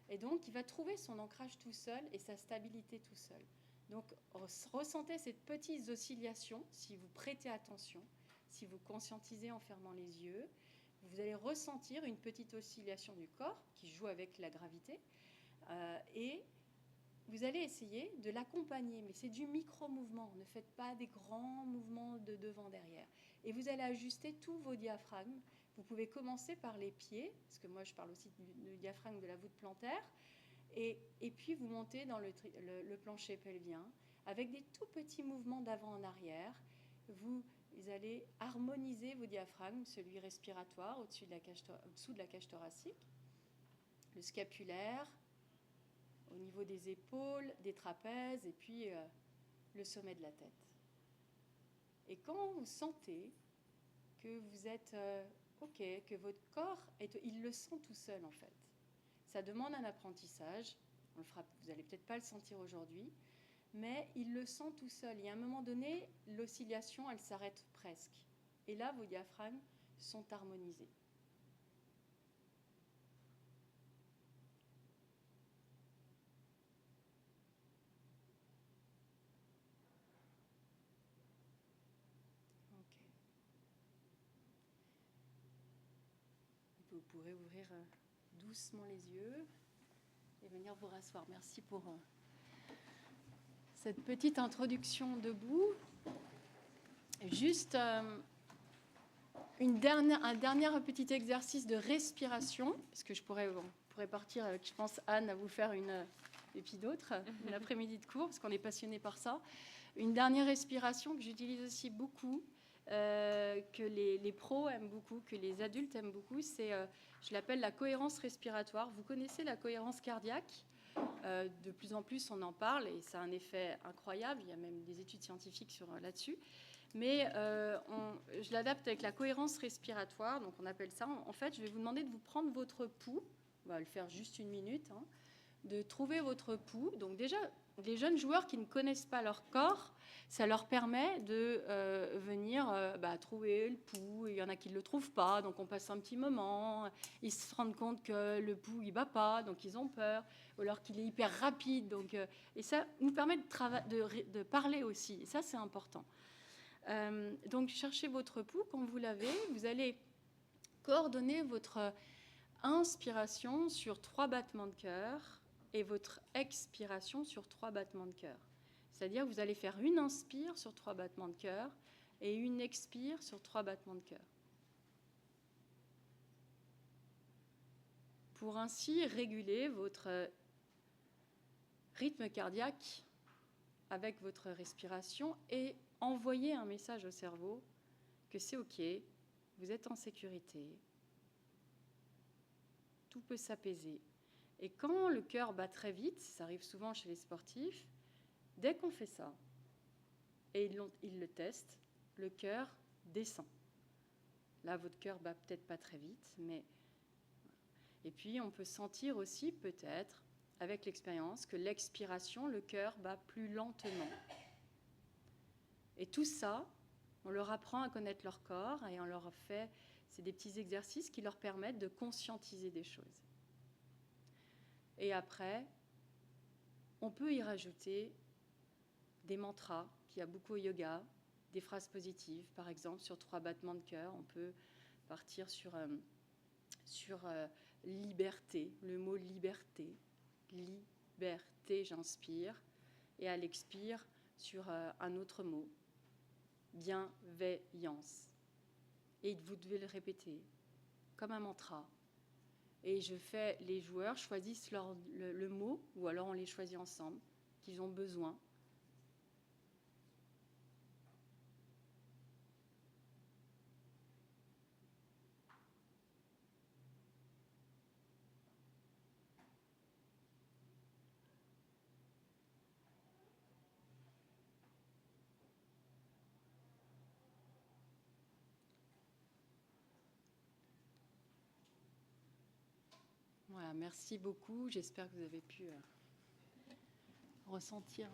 Speaker 7: Et donc, il va trouver son ancrage tout seul et sa stabilité tout seul. Donc, ressentez ces petites oscillations si vous prêtez attention, si vous conscientisez en fermant les yeux. Vous allez ressentir une petite oscillation du corps qui joue avec la gravité et vous allez essayer de l'accompagner, mais c'est du micro-mouvement. Ne faites pas des grands mouvements de devant-derrière. Et vous allez ajuster tous vos diaphragmes. Vous pouvez commencer par les pieds, parce que moi je parle aussi du diaphragme de la voûte plantaire, et puis vous montez dans le plancher pelvien avec des tout petits mouvements d'avant en arrière. Vous allez harmoniser vos diaphragmes, celui respiratoire au-dessous de la cage thoracique, le scapulaire, au niveau des épaules, des trapèzes, et puis le sommet de la tête. Et quand vous sentez que vous êtes OK, que votre corps, il le sent tout seul en fait. Ça demande un apprentissage, vous n'allez peut-être pas le sentir aujourd'hui, mais il le sent tout seul. Et à un moment donné, l'oscillation, elle s'arrête presque. Et là, vos diaphragmes sont harmonisés. vous pourrez ouvrir doucement les yeux et venir vous rasseoir. Merci pour cette petite introduction debout. Juste un dernier petit exercice de respiration, parce que on pourrait partir avec, je pense, Anne, à vous faire et puis d'autres, une après-midi de cours, parce qu'on est passionné par ça. Une dernière respiration que j'utilise aussi beaucoup, que les pros aiment beaucoup, que les adultes aiment beaucoup, je l'appelle la cohérence respiratoire. Vous connaissez la cohérence cardiaque ? De plus en plus, on en parle et ça a un effet incroyable. Il y a même des études scientifiques là-dessus. Mais je l'adapte avec la cohérence respiratoire. Donc, on appelle ça. En fait, je vais vous demander de vous prendre votre pouls. On va le faire juste 1 minute. De trouver votre pouls. Donc, déjà, les jeunes joueurs qui ne connaissent pas leur corps, ça leur permet de venir trouver le pouls. Il y en a qui ne le trouvent pas, donc on passe un petit moment. Ils se rendent compte que le pouls, il ne bat pas, donc ils ont peur. Ou alors qu'il est hyper rapide. Et ça nous permet de parler aussi. Et ça, c'est important. Donc, cherchez votre pouls. Quand vous l'avez, vous allez coordonner votre inspiration sur 3 battements de cœur et votre expiration sur 3 battements de cœur. C'est-à-dire que vous allez faire une inspire sur 3 battements de cœur et une expire sur 3 battements de cœur. Pour ainsi réguler votre rythme cardiaque avec votre respiration et envoyer un message au cerveau que c'est OK, vous êtes en sécurité, tout peut s'apaiser. Et quand le cœur bat très vite, ça arrive souvent chez les sportifs, dès qu'on fait ça, et ils le testent, le cœur descend. Là, votre cœur bat peut-être pas très vite, mais... Et puis, on peut sentir aussi, peut-être, avec l'expérience, que l'expiration, le cœur bat plus lentement. Et tout ça, on leur apprend à connaître leur corps et on leur fait... C'est des petits exercices qui leur permettent de conscientiser des choses. Et après, on peut y rajouter des mantras qu'il y a beaucoup au yoga, des phrases positives, par exemple, sur 3 battements de cœur. On peut partir sur liberté, le mot liberté. Liberté, j'inspire. Et à l'expire, sur un autre mot, bienveillance. Et vous devez le répéter comme un mantra. Et les joueurs choisissent le mot, ou alors on les choisit ensemble, qu'ils ont besoin. Voilà, merci beaucoup. J'espère que vous avez pu ressentir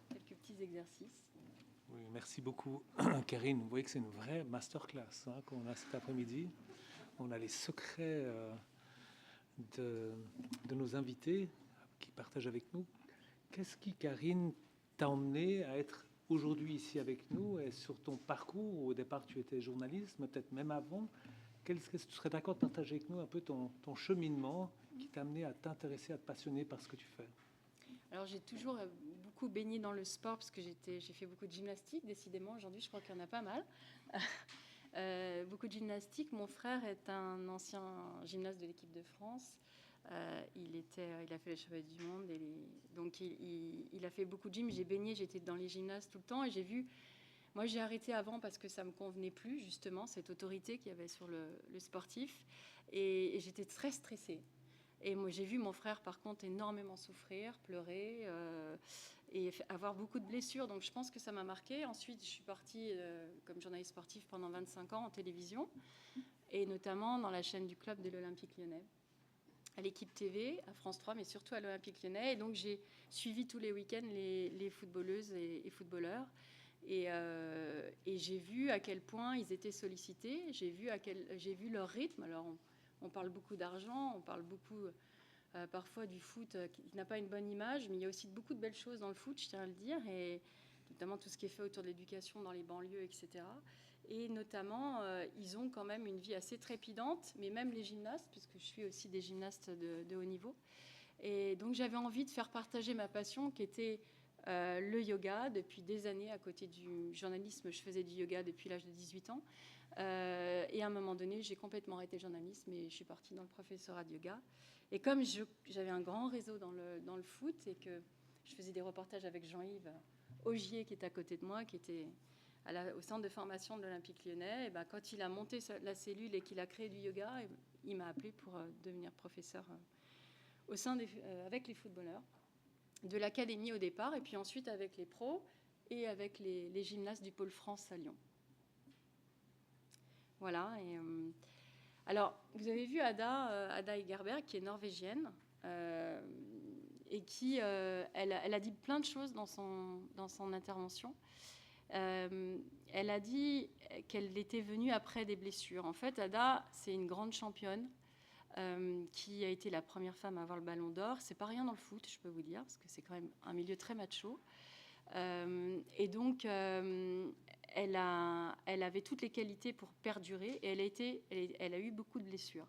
Speaker 7: quelques petits exercices.
Speaker 1: Oui, merci beaucoup, Karine. Vous voyez que c'est une vraie masterclass qu'on a cet après-midi. On a les secrets de nos invités qui partagent avec nous. Qu'est-ce qui, Karine, t'a emmené à être aujourd'hui ici avec nous et sur ton parcours? Au départ, tu étais journaliste, mais peut-être même avant. Est-ce que tu serais d'accord de partager avec nous un peu ton cheminement qui t'a amené à t'intéresser, à te passionner par ce que tu fais?
Speaker 7: Alors, j'ai toujours beaucoup baigné dans le sport parce que j'ai fait beaucoup de gymnastique, décidément. Aujourd'hui, je crois qu'il y en a pas mal. Beaucoup de gymnastique. Mon frère est un ancien gymnaste de l'équipe de France. Il a fait les championnats du monde. Donc, il a fait beaucoup de gym. J'ai baigné, j'étais dans les gymnases tout le temps et j'ai vu... Moi, j'ai arrêté avant parce que ça ne me convenait plus, justement, cette autorité qu'il y avait sur le sportif. Et j'étais très stressée. Et moi, j'ai vu mon frère, par contre, énormément souffrir, pleurer et avoir beaucoup de blessures. Donc, je pense que ça m'a marquée. Ensuite, je suis partie comme journaliste sportif pendant 25 ans en télévision, et notamment dans la chaîne du club de l'Olympique Lyonnais, à l'équipe TV, à France 3, mais surtout à l'Olympique Lyonnais. Et donc, j'ai suivi tous les week-ends les footballeuses et footballeurs. Et j'ai vu à quel point ils étaient sollicités. J'ai vu leur rythme. Alors, on parle beaucoup d'argent, on parle beaucoup parfois du foot qui n'a pas une bonne image, mais il y a aussi beaucoup de belles choses dans le foot, je tiens à le dire, et notamment tout ce qui est fait autour de l'éducation dans les banlieues, etc. Et notamment, ils ont quand même une vie assez trépidante, mais même les gymnastes, puisque je suis aussi des gymnastes de haut niveau. Et donc j'avais envie de faire partager ma passion qui était le yoga. Depuis des années, à côté du journalisme, je faisais du yoga depuis l'âge de 18 ans. Et à un moment donné, j'ai complètement arrêté le journalisme et je suis partie dans le professorat de yoga. Et comme j'avais un grand réseau dans le foot et que je faisais des reportages avec Jean-Yves Augier, qui est à côté de moi, qui était au centre de formation de l'Olympique Lyonnais, et ben, quand il a monté la cellule et qu'il a créé du yoga, il m'a appelé pour devenir professeur au sein avec les footballeurs, de l'académie au départ, et puis ensuite avec les pros et avec les gymnastes du pôle France à Lyon. Voilà. Alors, vous avez vu Ada Egerberg, qui est norvégienne, et qui, elle a dit plein de choses dans son intervention. Elle a dit qu'elle était venue après des blessures. En fait, Ada, c'est une grande championne qui a été la première femme à avoir le Ballon d'Or. C'est pas rien dans le foot, je peux vous dire, parce que c'est quand même un milieu très macho. Et donc, elle avait toutes les qualités pour perdurer, et elle a eu beaucoup de blessures.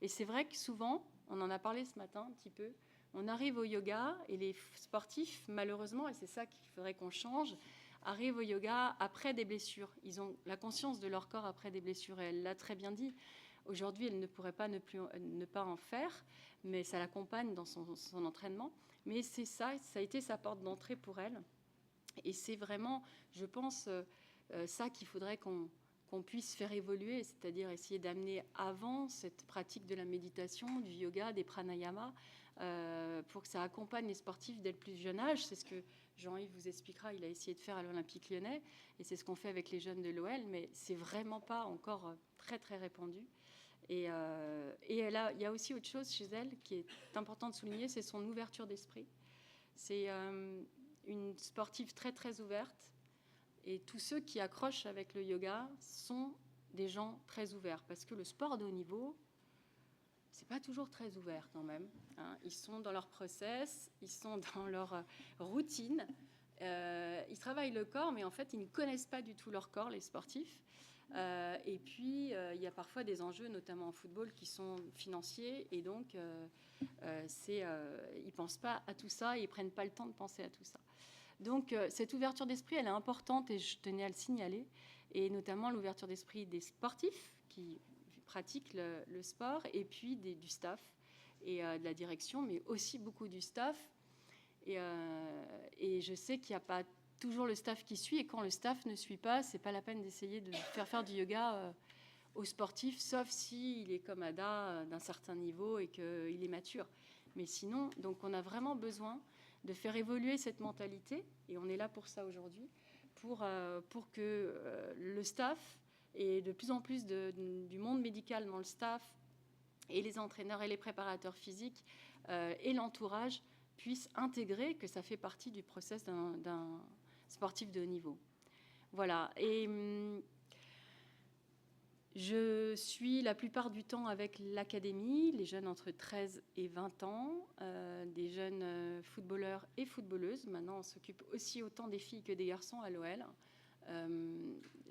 Speaker 7: Et c'est vrai que souvent, on en a parlé ce matin un petit peu, on arrive au yoga, et les sportifs, malheureusement, et c'est ça qu'il faudrait qu'on change, arrivent au yoga après des blessures. Ils ont la conscience de leur corps après des blessures, et elle l'a très bien dit. Aujourd'hui, elle ne pourrait pas ne pas en faire, mais ça l'accompagne dans son entraînement. Mais c'est ça a été sa porte d'entrée pour elle. Et c'est vraiment, je pense, ça qu'il faudrait qu'on puisse faire évoluer, c'est-à-dire essayer d'amener avant cette pratique de la méditation, du yoga, des pranayamas, pour que ça accompagne les sportifs dès le plus jeune âge. C'est ce que Jean-Yves vous expliquera, il a essayé de faire à l'Olympique Lyonnais, et c'est ce qu'on fait avec les jeunes de l'OL, mais c'est vraiment pas encore très très répandu. Et il y a aussi autre chose chez elle qui est important de souligner, c'est son ouverture d'esprit. C'est une sportive très très ouverte, et tous ceux qui accrochent avec le yoga sont des gens très ouverts, parce que le sport de haut niveau, c'est pas toujours très ouvert quand même, hein. Ils sont dans leur process, ils sont dans leur routine, ils travaillent le corps, mais en fait ils ne connaissent pas du tout leur corps, les sportifs. Et puis il y a parfois des enjeux, notamment en football, qui sont financiers, et donc ils pensent pas à tout ça, et ils prennent pas le temps de penser à tout ça. Donc cette ouverture d'esprit, elle est importante, et je tenais à le signaler, et notamment l'ouverture d'esprit des sportifs qui pratiquent le sport, et puis du staff et de la direction, mais aussi beaucoup du staff. Et je sais qu'il n'y a pas toujours le staff qui suit, et quand le staff ne suit pas, c'est pas la peine d'essayer de faire du yoga aux sportifs, sauf s'il est comme Ada d'un certain niveau et qu'il est mature. Mais sinon, donc on a vraiment besoin de faire évoluer cette mentalité, et on est là pour ça aujourd'hui, pour que le staff, et de plus en plus du monde médical dans le staff, et les entraîneurs et les préparateurs physiques et l'entourage puissent intégrer que ça fait partie du process d'un sportif de haut niveau. Voilà. Et je suis la plupart du temps avec l'académie, les jeunes entre 13 et 20 ans, des jeunes footballeurs et footballeuses. Maintenant, on s'occupe aussi autant des filles que des garçons à l'OL.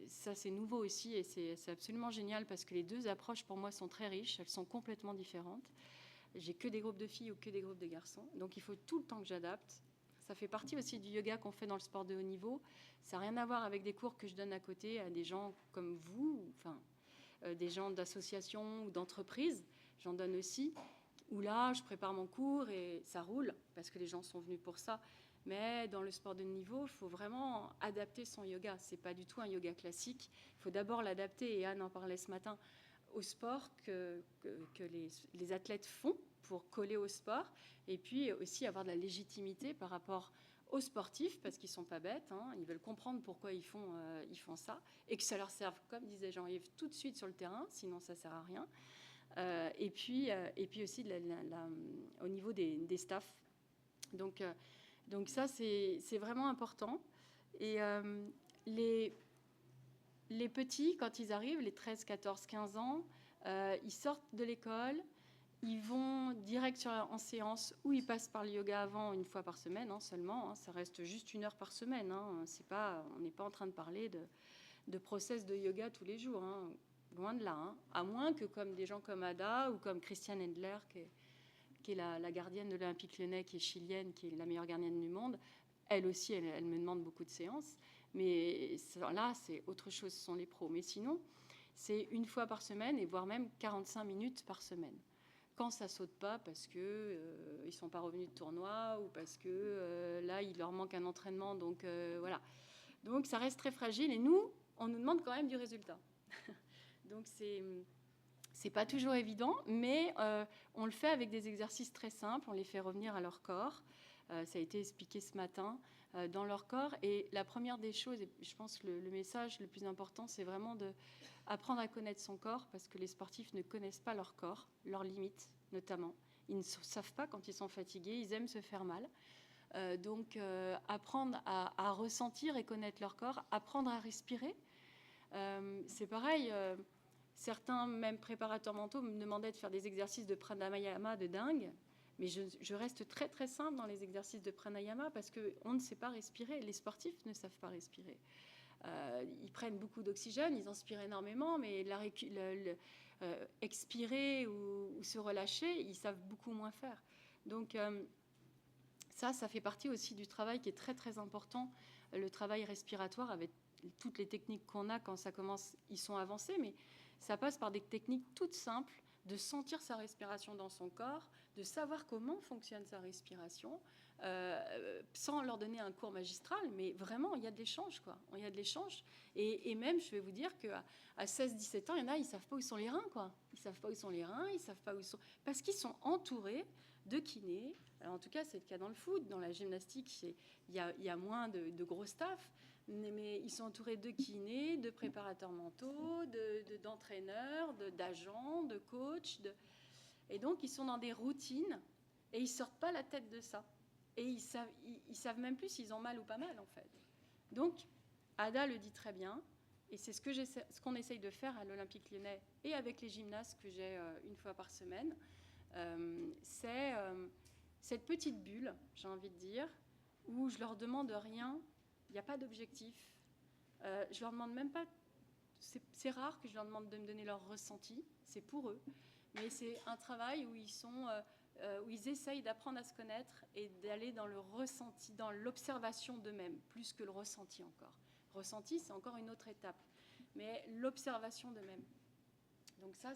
Speaker 7: Ça, c'est nouveau aussi, et c'est absolument génial, parce que les deux approches, pour moi, sont très riches. Elles sont complètement différentes. J'ai que des groupes de filles ou que des groupes de garçons. Donc, il faut tout le temps que j'adapte. Ça fait partie aussi du yoga qu'on fait dans le sport de haut niveau. Ça n'a rien à voir avec des cours que je donne à côté à des gens comme vous, enfin, des gens d'associations ou d'entreprises. J'en donne aussi, où là, je prépare mon cours et ça roule, parce que les gens sont venus pour ça. Mais dans le sport de niveau, il faut vraiment adapter son yoga. Ce n'est pas du tout un yoga classique. Il faut d'abord l'adapter, et Anne en parlait ce matin, au sport que les athlètes font pour coller au sport, et puis aussi avoir de la légitimité par rapport aux sportifs, parce qu'ils ne sont pas bêtes, hein. Ils veulent comprendre pourquoi ils font ça, et que ça leur serve, comme disait Jean-Yves, tout de suite sur le terrain, sinon ça ne sert à rien. Et puis aussi au niveau des staffs. Donc ça, c'est vraiment important. Et les petits, quand ils arrivent, les 13, 14, 15 ans, ils sortent de l'école, ils vont direct en séance, ou ils passent par le yoga avant, une fois par semaine, hein, seulement. Hein, ça reste juste 1 heure par semaine. Hein, on n'est pas en train de parler de process de yoga tous les jours, hein. Loin de là, hein. À moins que comme des gens comme Ada ou comme Christiane Endler, qui est la gardienne de l'Olympique Lyonnais, qui est chilienne, qui est la meilleure gardienne du monde. Elle aussi, elle me demande beaucoup de séances. Mais là, c'est autre chose, ce sont les pros. Mais sinon, c'est 1 fois par semaine et voire même 45 minutes par semaine. Quand ça saute pas parce que ils sont pas revenus de tournoi ou parce que là, il leur manque un entraînement. Donc voilà. Donc ça reste très fragile. Et nous, on nous demande quand même du résultat. Donc c'est pas toujours évident, mais on le fait avec des exercices très simples. On les fait revenir à leur corps. Ça a été expliqué ce matin, dans leur corps. Et la première des choses, et je pense que le message le plus important, c'est vraiment d'apprendre à connaître son corps, parce que les sportifs ne connaissent pas leur corps, leurs limites notamment. Ils ne savent pas quand ils sont fatigués, ils aiment se faire mal. Donc apprendre à ressentir et connaître leur corps, apprendre à respirer. C'est pareil, certains, même préparateurs mentaux, me demandaient de faire des exercices de pranayama de dingue. Mais je reste très très simple dans les exercices de pranayama parce qu'on ne sait pas respirer. Les sportifs ne savent pas respirer. Ils prennent beaucoup d'oxygène, ils inspirent énormément, mais expirer ou se relâcher, ils savent beaucoup moins faire. Donc ça fait partie aussi du travail qui est très très important, le travail respiratoire avec toutes les techniques qu'on a quand ça commence, ils sont avancés, mais ça passe par des techniques toutes simples, de sentir sa respiration dans son corps, de savoir comment fonctionne sa respiration, sans leur donner un cours magistral, mais vraiment, il y a de l'échange, quoi. Il y a de l'échange. Et même, je vais vous dire qu'à 16-17 ans, il y en a, ils ne savent pas où sont les reins, quoi. Ils ne savent pas où sont les reins, ils ne savent pas où sont... Parce qu'ils sont entourés de kinés. Alors, en tout cas, c'est le cas dans le foot. Dans la gymnastique, il y a moins de gros staff. Mais ils sont entourés de kinés, de préparateurs mentaux, d'entraîneurs, d'agents, de coachs. Et donc, ils sont dans des routines et ils ne sortent pas la tête de ça. Et ils savent même plus s'ils ont mal ou pas mal, en fait. Donc, Ada le dit très bien. Et c'est ce qu'on essaye de faire à l'Olympique Lyonnais et avec les gymnastes que j'ai 1 fois par semaine. C'est cette petite bulle, j'ai envie de dire, où je leur demande rien. Il n'y a pas d'objectif. Je leur demande même pas... C'est rare que je leur demande de me donner leur ressenti. C'est pour eux. Mais c'est un travail où ils essayent d'apprendre à se connaître et d'aller dans le ressenti, dans l'observation d'eux-mêmes, plus que le ressenti encore. Ressenti, c'est encore une autre étape. Mais l'observation d'eux-mêmes. Donc ça,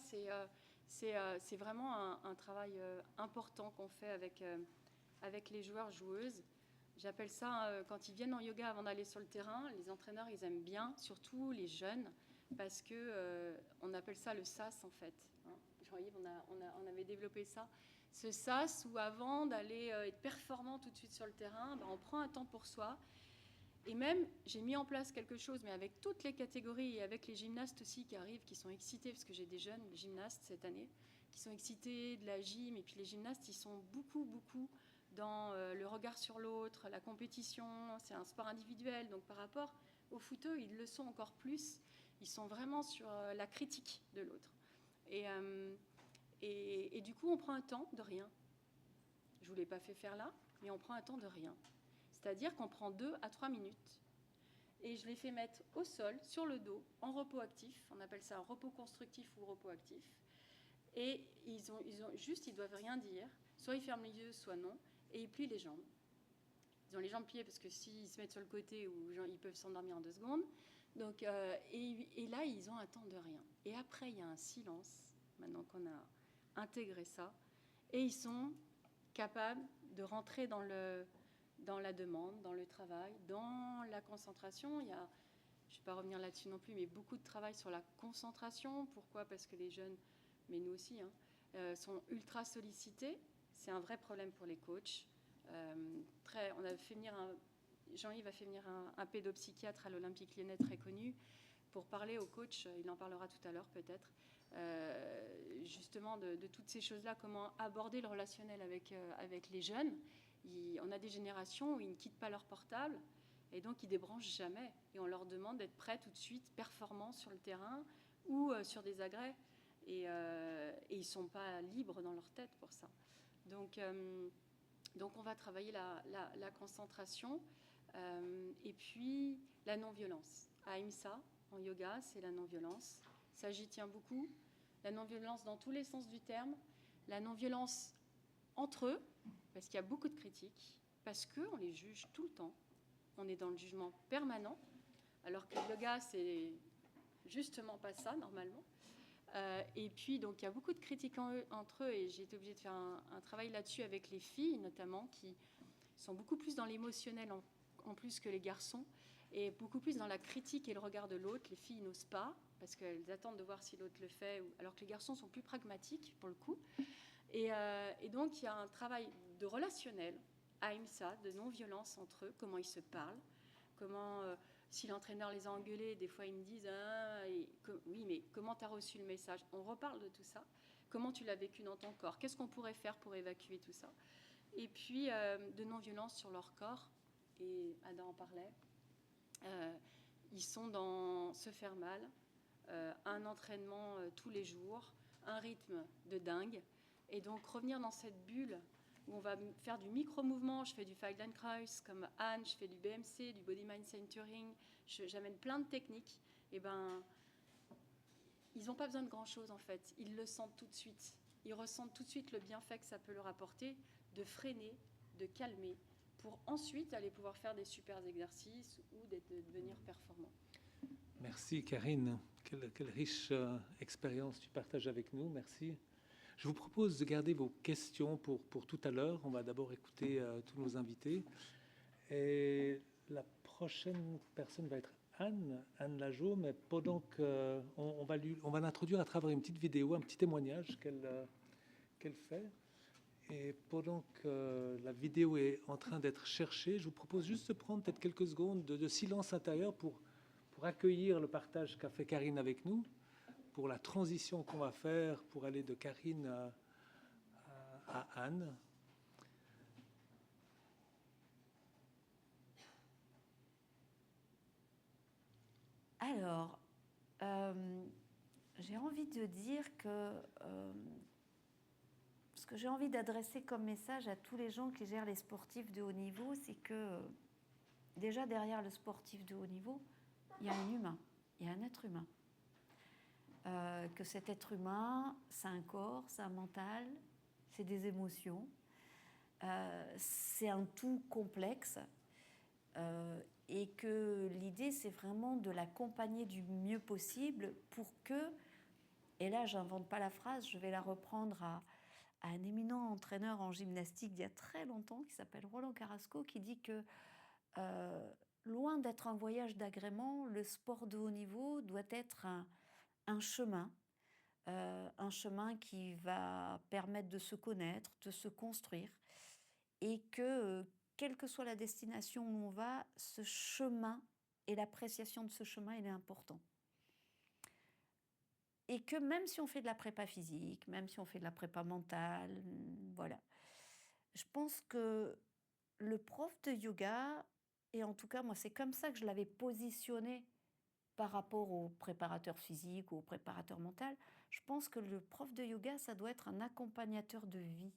Speaker 7: c'est vraiment un travail important qu'on fait avec les joueurs-joueuses. J'appelle ça, quand ils viennent en yoga avant d'aller sur le terrain, les entraîneurs, ils aiment bien, surtout les jeunes, parce que on appelle ça le SAS, en fait. Hein. Jean-Yves, on avait développé ça. Ce SAS où avant d'aller être performant tout de suite sur le terrain, on prend un temps pour soi. Et même, j'ai mis en place quelque chose, mais avec toutes les catégories et avec les gymnastes aussi qui arrivent, qui sont excités, parce que j'ai des jeunes gymnastes cette année, qui sont excités de la gym, et puis les gymnastes, ils sont beaucoup dans le regard sur l'autre, la compétition, c'est un sport individuel, donc par rapport aux footeux, ils le sont encore plus, ils sont vraiment sur la critique de l'autre. Et du coup, on prend un temps de rien. Je ne vous l'ai pas fait faire là, mais on prend un temps de rien. C'est-à-dire qu'on prend 2 à 3 minutes, et je les fais mettre au sol, sur le dos, en repos actif, on appelle ça un repos constructif ou repos actif, et ils doivent rien dire, soit ils ferment les yeux, soit non, et ils plient les jambes. Ils ont les jambes pliées parce que s'ils se mettent sur le côté, ils peuvent s'endormir en 2 secondes. Donc, et là, ils ont un temps de rien. Et après, il y a un silence, maintenant qu'on a intégré ça, et ils sont capables de rentrer dans la demande, dans le travail, dans la concentration. Je ne vais pas revenir là-dessus non plus, mais beaucoup de travail sur la concentration. Pourquoi ? Parce que les jeunes, mais nous aussi, sont ultra sollicités. C'est un vrai problème pour les coachs. On a fait venir Jean-Yves a fait venir un pédopsychiatre à l'Olympique Lyonnais très connu pour parler aux coachs, il en parlera tout à l'heure peut-être, justement de toutes ces choses-là, comment aborder le relationnel avec les jeunes. On a des générations où ils ne quittent pas leur portable et donc ils ne débranchent jamais. Et on leur demande d'être prêts tout de suite, performants sur le terrain ou sur des agrès. Et ils ne sont pas libres dans leur tête pour ça. Donc on va travailler la concentration et puis la non-violence. Ahimsa, en yoga, c'est la non-violence. Ça, j'y tiens beaucoup. La non-violence dans tous les sens du terme. La non-violence entre eux, parce qu'il y a beaucoup de critiques, parce qu'on les juge tout le temps. On est dans le jugement permanent, alors que le yoga, c'est justement pas ça, normalement. Et puis, donc, il y a beaucoup de critiques entre eux, et j'ai été obligée de faire un travail là-dessus avec les filles, notamment, qui sont beaucoup plus dans l'émotionnel en plus que les garçons, et beaucoup plus dans la critique et le regard de l'autre. Les filles n'osent pas, parce qu'elles attendent de voir si l'autre le fait, alors que les garçons sont plus pragmatiques, pour le coup. Et donc, il y a un travail de relationnel, ahimsa, de non-violence entre eux, comment ils se parlent, comment, si l'entraîneur les a engueulés, des fois ils me disent oui, mais comment tu as reçu le message? On reparle de tout ça. Comment tu l'as vécu dans ton corps? Qu'est-ce qu'on pourrait faire pour évacuer tout ça? Et puis, de non-violence sur leur corps, et Adam en parlait. Ils sont dans se faire mal, un entraînement tous les jours, un rythme de dingue. Et donc, revenir dans cette bulle où on va faire du micro-mouvement. Je fais du Feldenkrais comme Anne, je fais du BMC, du Body Mind Centering. J'amène plein de techniques. Et ben, ils n'ont pas besoin de grand-chose, en fait. Ils le sentent tout de suite. Ils ressentent tout de suite le bienfait que ça peut leur apporter de freiner, de calmer, pour ensuite aller pouvoir faire des super exercices ou de devenir performant.
Speaker 1: Merci Karine. Quelle riche expérience tu partages avec nous. Merci. Je vous propose de garder vos questions pour tout à l'heure. On va d'abord écouter tous nos invités. Et la prochaine personne va être Anne Lageau, mais pendant qu'on va l'introduire à travers une petite vidéo, un petit témoignage qu'elle fait. Et pendant que la vidéo est en train d'être cherchée, je vous propose juste de prendre peut-être quelques secondes de silence intérieur pour accueillir le partage qu'a fait Karine avec nous, pour la transition qu'on va faire pour aller de Karine à Anne.
Speaker 8: Alors, j'ai envie de dire que ce que j'ai envie d'adresser comme message à tous les gens qui gèrent les sportifs de haut niveau, c'est que déjà derrière le sportif de haut niveau, il y a un humain, il y a un être humain. Que cet être humain, c'est un corps, c'est un mental, c'est des émotions, c'est un tout complexe, et que l'idée, c'est vraiment de l'accompagner du mieux possible pour que, et là, j'invente pas la phrase, je vais la reprendre à un éminent entraîneur en gymnastique d'il y a très longtemps, qui s'appelle Roland Carrasco, qui dit que loin d'être un voyage d'agrément, le sport de haut niveau doit être un chemin qui va permettre de se connaître, de se construire, et que, quelle que soit la destination où on va, ce chemin et l'appréciation de ce chemin, il est important. Et que même si on fait de la prépa physique, même si on fait de la prépa mentale, voilà, je pense que le prof de yoga, et en tout cas, moi, c'est comme ça que je l'avais positionné par rapport au préparateur physique ou au préparateur mental, je pense que le prof de yoga, ça doit être un accompagnateur de vie.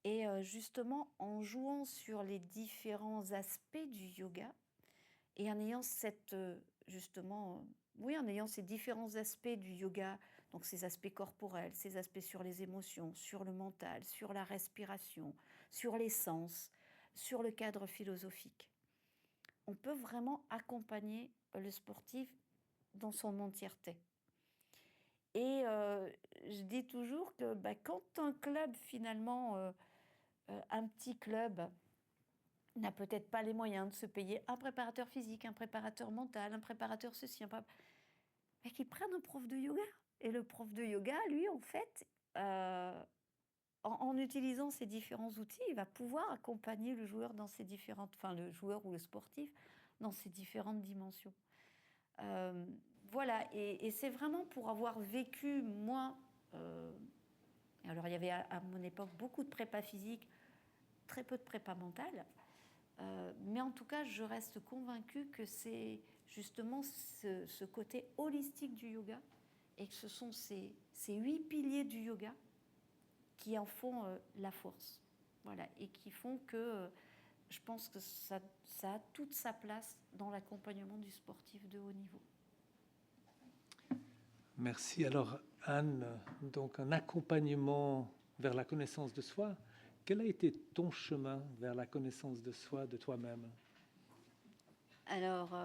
Speaker 8: Et justement, en jouant sur les différents aspects du yoga, et en ayant en ayant ces différents aspects du yoga, donc ces aspects corporels, ces aspects sur les émotions, sur le mental, sur la respiration, sur les sens, sur le cadre philosophique, on peut vraiment accompagner le sportif dans son entièreté. Et je dis toujours que quand un club, finalement, un petit club, n'a peut-être pas les moyens de se payer un préparateur physique, un préparateur mental, un préparateur ceci, mais qu'ils prennent un prof de yoga. Et le prof de yoga, lui, en fait, en utilisant ces différents outils, il va pouvoir accompagner le joueur dans ces différentes, le joueur ou le sportif dans ces différentes dimensions. Voilà, et c'est vraiment pour avoir vécu, moi, alors il y avait à mon époque beaucoup de prépa physique, très peu de prépa mentale, mais en tout cas, je reste convaincue que c'est justement ce côté holistique du yoga, et que ce sont ces 8 piliers du yoga qui en font la force. Voilà, et qui font que je pense que ça a toute sa place dans l'accompagnement du sportif de haut niveau.
Speaker 1: Merci. Alors, Anne, donc un accompagnement vers la connaissance de soi. Quel a été ton chemin vers la connaissance de soi, de toi-même?
Speaker 9: Alors,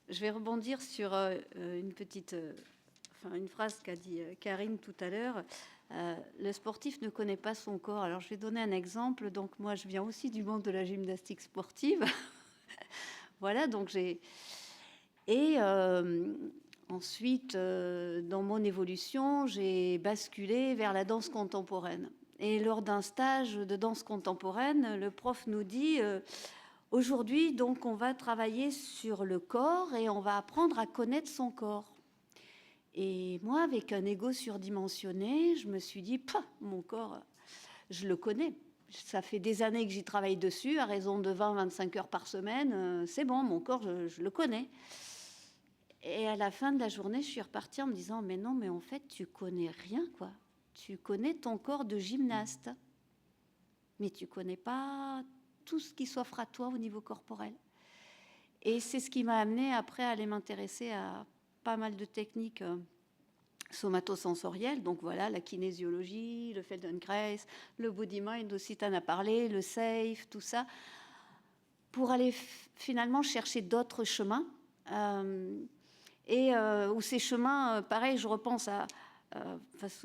Speaker 9: je vais rebondir sur une phrase qu'a dit Karine tout à l'heure. Le sportif ne connaît pas son corps. Alors, je vais donner un exemple. Donc, moi, je viens aussi du monde de la gymnastique sportive. Voilà, donc j'ai... Et ensuite, dans mon évolution, j'ai basculé vers la danse contemporaine. Et lors d'un stage de danse contemporaine, le prof nous dit... Aujourd'hui, donc, on va travailler sur le corps et on va apprendre à connaître son corps. Et moi, avec un ego surdimensionné, je me suis dit, mon corps, je le connais. Ça fait des années que j'y travaille dessus, à raison de 20-25 heures par semaine. C'est bon, mon corps, je le connais. Et à la fin de la journée, je suis repartie en me disant, mais non, mais en fait, tu connais rien, quoi. Tu connais ton corps de gymnaste, mais tu connais pas tout ce qui s'offre à toi au niveau corporel. Et c'est ce qui m'a amené après à aller m'intéresser à pas mal de techniques somatosensorielles. Donc voilà, la kinésiologie, le Feldenkrais, le body mind aussi, tu en as parlé, le safe, tout ça, pour aller finalement chercher d'autres chemins. Où ces chemins, pareil, je repense à...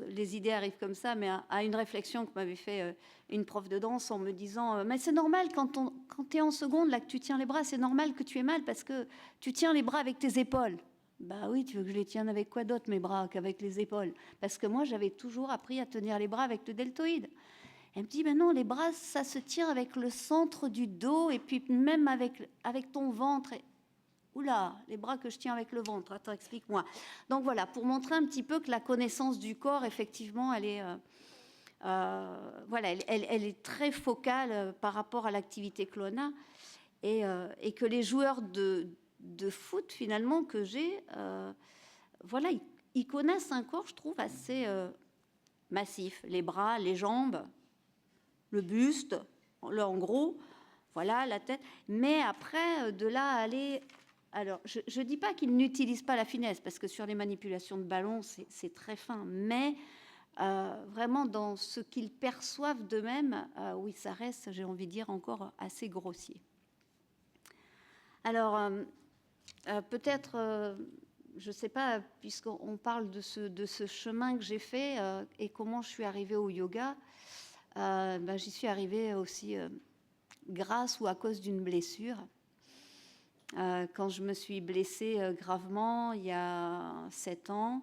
Speaker 9: les idées arrivent comme ça, mais à une réflexion que m'avait fait une prof de danse en me disant mais c'est normal quand tu es en seconde, là, que tu tiens les bras, c'est normal que tu aies mal parce que tu tiens les bras avec tes épaules. Bah oui, tu veux que je les tienne avec quoi d'autre, mes bras, qu'avec les épaules? Parce que moi, j'avais toujours appris à tenir les bras avec le deltoïde. Elle me dit, ben non, les bras, ça se tient avec le centre du dos et puis même avec ton ventre. Oula, les bras que je tiens avec le ventre, attends, explique-moi. Donc voilà, pour montrer un petit peu que la connaissance du corps, effectivement, elle est, elle est très focale par rapport à l'activité que l'on a et que les joueurs de foot, finalement, que j'ai, ils connaissent un corps, je trouve, assez massif. Les bras, les jambes, le buste, là, en gros, voilà, la tête. Mais après, de là à aller... Alors, je ne dis pas qu'ils n'utilisent pas la finesse, parce que sur les manipulations de ballon, c'est très fin, mais vraiment dans ce qu'ils perçoivent d'eux-mêmes, oui, ça reste, j'ai envie de dire, encore assez grossier. Alors, peut-être, je ne sais pas, puisqu'on parle de ce chemin que j'ai fait et comment je suis arrivée au yoga, j'y suis arrivée aussi grâce ou à cause d'une blessure. Quand je me suis blessée gravement il y a 7 ans,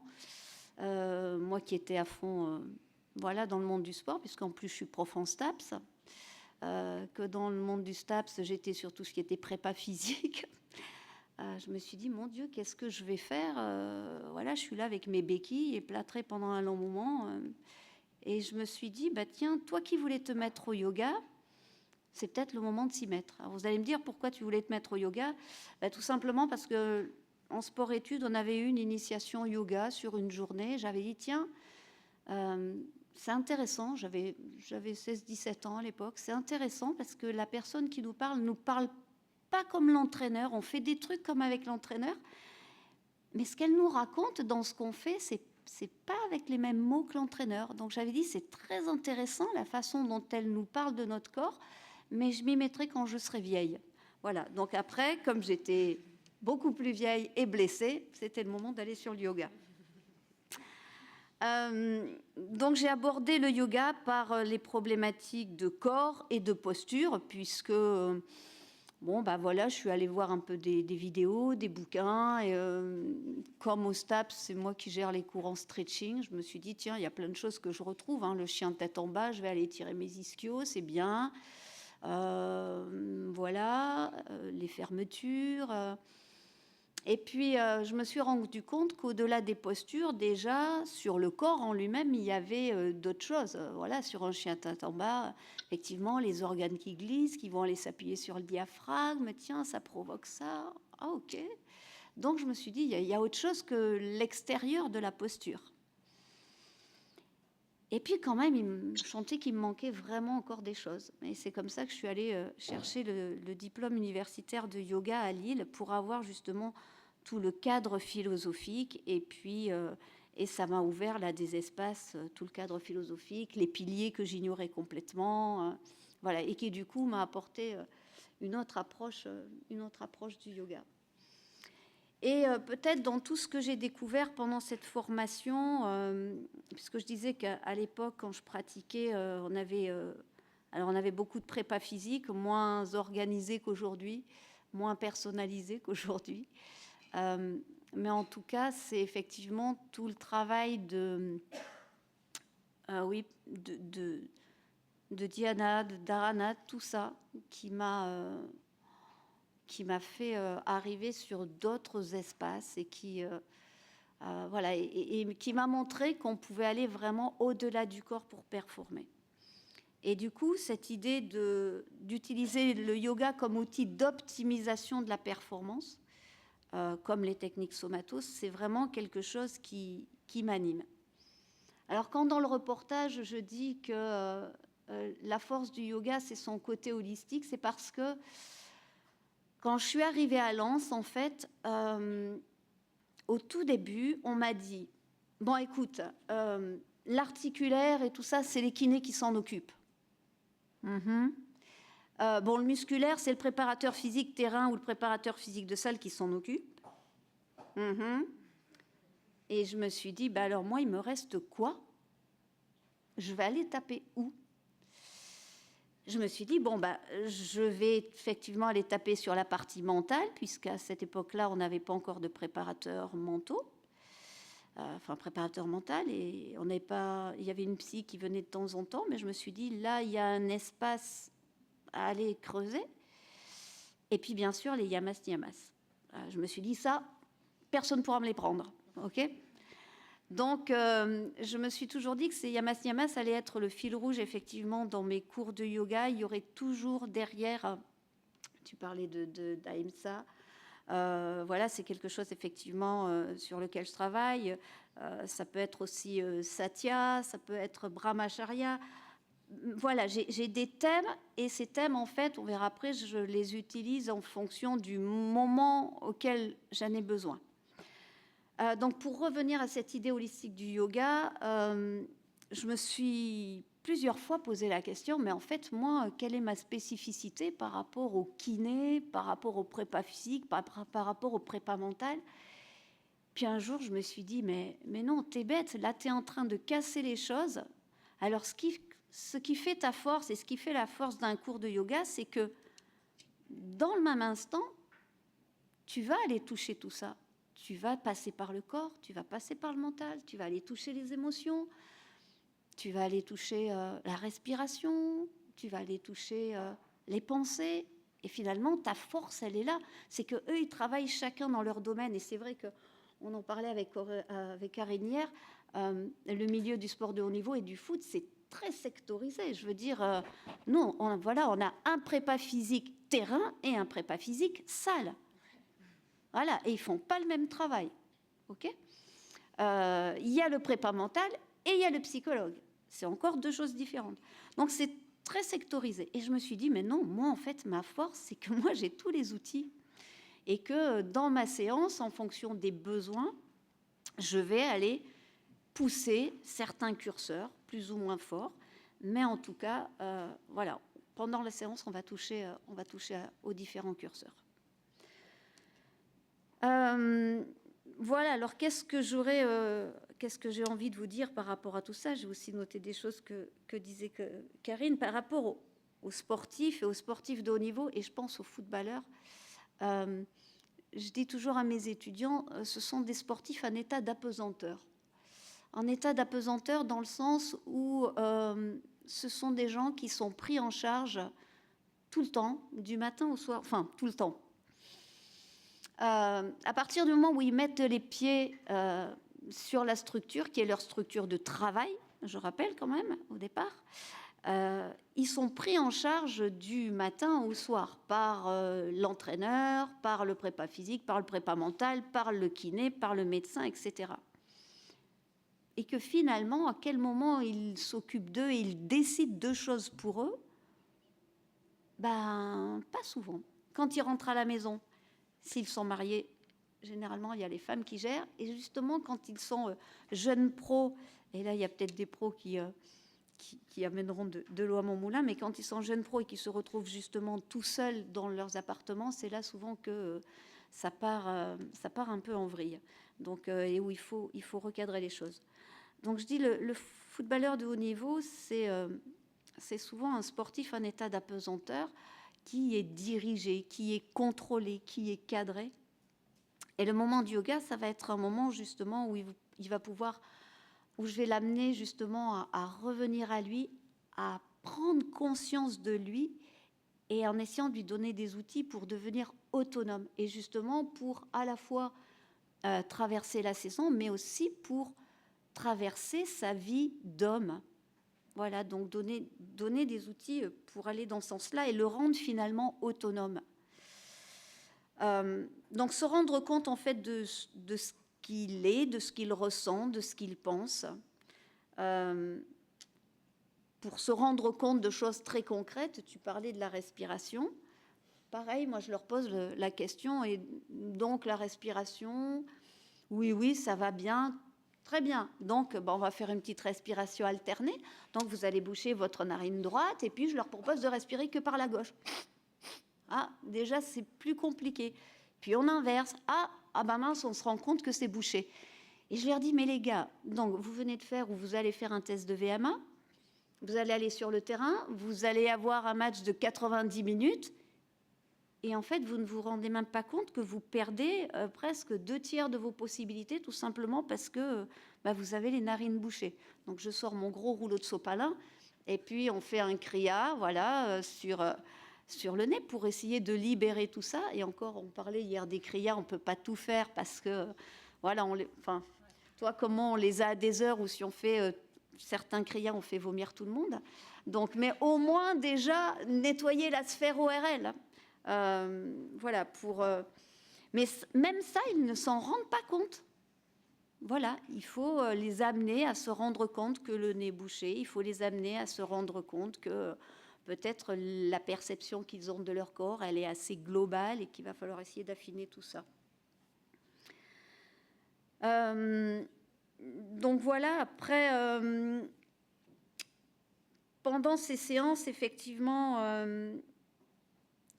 Speaker 9: moi qui étais à fond dans le monde du sport, puisqu'en plus je suis prof en STAPS, que dans le monde du STAPS, j'étais sur tout ce qui était prépa physique. Je me suis dit, mon Dieu, qu'est-ce que je vais faire? Je suis là avec mes béquilles et plâtrée pendant un long moment. Et je me suis dit, tiens, toi qui voulais te mettre au yoga, c'est peut-être le moment de s'y mettre. Alors vous allez me dire pourquoi tu voulais te mettre au yoga? Tout simplement parce que en sport-études, on avait eu une initiation yoga sur une journée. J'avais dit, tiens, c'est intéressant. J'avais 16-17 ans à l'époque. C'est intéressant parce que la personne qui nous parle pas comme l'entraîneur. On fait des trucs comme avec l'entraîneur. Mais ce qu'elle nous raconte dans ce qu'on fait, c'est pas avec les mêmes mots que l'entraîneur. Donc j'avais dit, c'est très intéressant la façon dont elle nous parle de notre corps. Mais je m'y mettrai quand je serai vieille. Voilà, donc après, comme j'étais beaucoup plus vieille et blessée, c'était le moment d'aller sur le yoga. Donc j'ai abordé le yoga par les problématiques de corps et de posture, puisque, je suis allée voir un peu des vidéos, des bouquins, et comme au STAPS, c'est moi qui gère les cours en stretching, je me suis dit, tiens, il y a plein de choses que je retrouve, le chien de tête en bas, je vais aller tirer mes ischios, c'est bien... les fermetures. Et puis, je me suis rendu compte qu'au-delà des postures, déjà, sur le corps en lui-même, il y avait d'autres choses. Sur un chien tête en bas, effectivement, les organes qui glissent, qui vont aller s'appuyer sur le diaphragme. Tiens, ça provoque ça. Ah, ok. Donc, je me suis dit, il y a autre chose que l'extérieur de la posture. Et puis quand même, je sentais qu'il me manquait vraiment encore des choses. Et c'est comme ça que je suis allée chercher le diplôme universitaire de yoga à Lille pour avoir justement tout le cadre philosophique. Et puis, et ça m'a ouvert là des espaces, tout le cadre philosophique, les piliers que j'ignorais complètement, voilà, et qui du coup m'a apporté une autre approche du yoga. Et peut-être dans tout ce que j'ai découvert pendant cette formation, puisque je disais qu'à l'époque, quand je pratiquais, on avait beaucoup de prépa physique, moins organisé qu'aujourd'hui, moins personnalisé qu'aujourd'hui. Mais en tout cas, c'est effectivement tout le travail de dhyana, de dharana, tout ça qui m'a fait arriver sur d'autres espaces et qui qui m'a montré qu'on pouvait aller vraiment au-delà du corps pour performer. Et du coup, cette idée d'utiliser le yoga comme outil d'optimisation de la performance, comme les techniques somatos, c'est vraiment quelque chose qui m'anime. Alors quand dans le reportage, je dis que la force du yoga, c'est son côté holistique, c'est parce que quand je suis arrivée à Lens, en fait, au tout début, on m'a dit « Bon, écoute, l'articulaire et tout ça, c'est les kinés qui s'en occupent. Bon, le musculaire, c'est le préparateur physique terrain ou le préparateur physique de salle qui s'en occupe. Et je me suis dit, bah alors moi, il me reste quoi? Je vais aller taper où? Je me suis dit, bon, bah, je vais effectivement aller taper sur la partie mentale, puisqu'à cette époque-là, on n'avait pas encore de préparateur mentaux, préparateur mental, et on n'avait pas, il y avait une psy qui venait de temps en temps, mais je me suis dit, là, il y a un espace à aller creuser. Et puis, bien sûr, les yamas, niyamas. Je me suis dit, ça, personne ne pourra me les prendre, ok? Donc, je me suis toujours dit que ces yamas niyamas allaient être le fil rouge, effectivement, dans mes cours de yoga. Il y aurait toujours derrière, tu parlais d'Ahimsa, voilà, c'est quelque chose, effectivement, sur lequel je travaille. Ça peut être aussi Satya, ça peut être Brahmacharya. Voilà, j'ai des thèmes, et ces thèmes, en fait, on verra après, je les utilise en fonction du moment auquel j'en ai besoin. Donc, pour revenir à cette idée holistique du yoga, je me suis plusieurs fois posé la question, mais en fait, moi, quelle est ma spécificité par rapport au kiné, par rapport au prépa physique, par rapport au prépa mental? Puis un jour, je me suis dit, mais non, t'es bête, là, t'es en train de casser les choses. Alors, ce qui fait ta force et ce qui fait la force d'un cours de yoga, c'est que dans le même instant, tu vas aller toucher tout ça. Tu vas passer par le corps, tu vas passer par le mental, tu vas aller toucher les émotions, tu vas aller toucher la respiration, tu vas aller toucher les pensées. Et finalement, ta force, elle est là. C'est qu'eux, ils travaillent chacun dans leur domaine. Et c'est vrai qu'on en parlait avec Karine hier, le milieu du sport de haut niveau et du foot, c'est très sectorisé. Je veux dire, nous, on a un prépa physique terrain et un prépa physique salle. Voilà, et ils font pas le même travail, ok? Il y a le prépa mental et il y a le psychologue. C'est encore deux choses différentes. Donc c'est très sectorisé. Et je me suis dit, mais non, moi en fait, ma force, c'est que moi j'ai tous les outils et que dans ma séance, en fonction des besoins, je vais aller pousser certains curseurs, plus ou moins forts, mais en tout cas, voilà, pendant la séance, on va toucher aux différents curseurs. Voilà, alors qu'est-ce que j'ai envie de vous dire par rapport à tout ça? J'ai aussi noté des choses que disait Karine par rapport aux sportifs et aux sportifs de haut niveau, et je pense aux footballeurs. Je dis toujours à mes étudiants, ce sont des sportifs en état d'apesanteur. En état d'apesanteur dans le sens où ce sont des gens qui sont pris en charge tout le temps, du matin au soir, enfin tout le temps. À partir du moment où ils mettent les pieds sur la structure, qui est leur structure de travail, je rappelle quand même au départ, ils sont pris en charge du matin au soir par l'entraîneur, par le prépa physique, par le prépa mental, par le kiné, par le médecin, etc. et que finalement, à quel moment ils s'occupent d'eux et ils décident de choses pour eux, ben, pas souvent. Quand ils rentrent à la maison, s'ils sont mariés, généralement, il y a les femmes qui gèrent. Et justement, quand ils sont jeunes pros, et là, il y a peut-être des pros qui amèneront de l'eau à mon moulin, mais quand ils sont jeunes pros et qui se retrouvent justement tout seuls dans leurs appartements, c'est là souvent que ça part un peu en vrille. Donc, et où il faut recadrer les choses. Donc, je dis, le footballeur de haut niveau, c'est souvent un sportif en état d'apesanteur qui est dirigé, qui est contrôlé, qui est cadré. Et le moment du yoga, ça va être un moment justement où il va pouvoir, où je vais l'amener justement à revenir à lui, à prendre conscience de lui et en essayant de lui donner des outils pour devenir autonome et justement pour à la fois traverser la saison, mais aussi pour traverser sa vie d'homme. Voilà, donc donner des outils pour aller dans ce sens-là et le rendre finalement autonome. Donc se rendre compte en fait de ce qu'il est, de ce qu'il ressent, de ce qu'il pense, pour se rendre compte de choses très concrètes. Tu parlais de la respiration. Pareil, moi je leur pose la question, et donc la respiration, oui, ça va bien, très bien. Donc on va faire une petite respiration alternée. Donc vous allez boucher votre narine droite, et puis je leur propose de respirer que par la gauche. Ah, déjà, c'est plus compliqué. Puis on inverse. Ah ben mince, on se rend compte que c'est bouché. Et je leur dis, mais les gars, donc vous venez de faire ou vous allez faire un test de VMA, vous allez aller sur le terrain, vous allez avoir un match de 90 minutes, et en fait, vous ne vous rendez même pas compte que vous perdez presque 2/3 de vos possibilités, tout simplement parce que vous avez les narines bouchées. Donc je sors mon gros rouleau de sopalin, et puis on fait un kriya, voilà, sur le nez pour essayer de libérer tout ça. Et encore, on parlait hier des kriyas, on ne peut pas tout faire parce que, voilà, toi, comment on les a à des heures où si on fait certains kriyas, on fait vomir tout le monde. Donc, mais au moins déjà nettoyer la sphère ORL. Voilà, mais même ça, ils ne s'en rendent pas compte. Voilà, il faut les amener à se rendre compte que le nez est bouché, il faut les amener à se rendre compte que peut-être la perception qu'ils ont de leur corps, elle est assez globale et qu'il va falloir essayer d'affiner tout ça. Donc voilà, après, pendant ces séances, effectivement,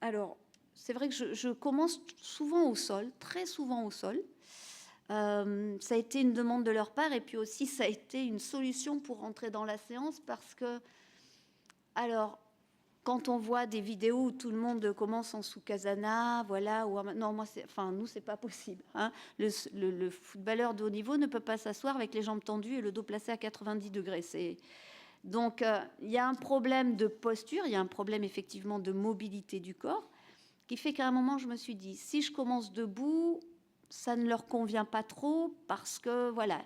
Speaker 9: alors, c'est vrai que je commence souvent au sol, très souvent au sol. Ça a été une demande de leur part, et puis aussi ça a été une solution pour rentrer dans la séance, parce que, alors, quand on voit des vidéos où tout le monde commence en Sukhasana, voilà, non, nous, c'est pas possible. Hein. Le footballeur de haut niveau ne peut pas s'asseoir avec les jambes tendues et le dos placé à 90 degrés. Donc, il y a un problème de posture, il y a un problème effectivement de mobilité du corps, qui fait qu'à un moment, je me suis dit, si je commence debout, ça ne leur convient pas trop, parce que, voilà,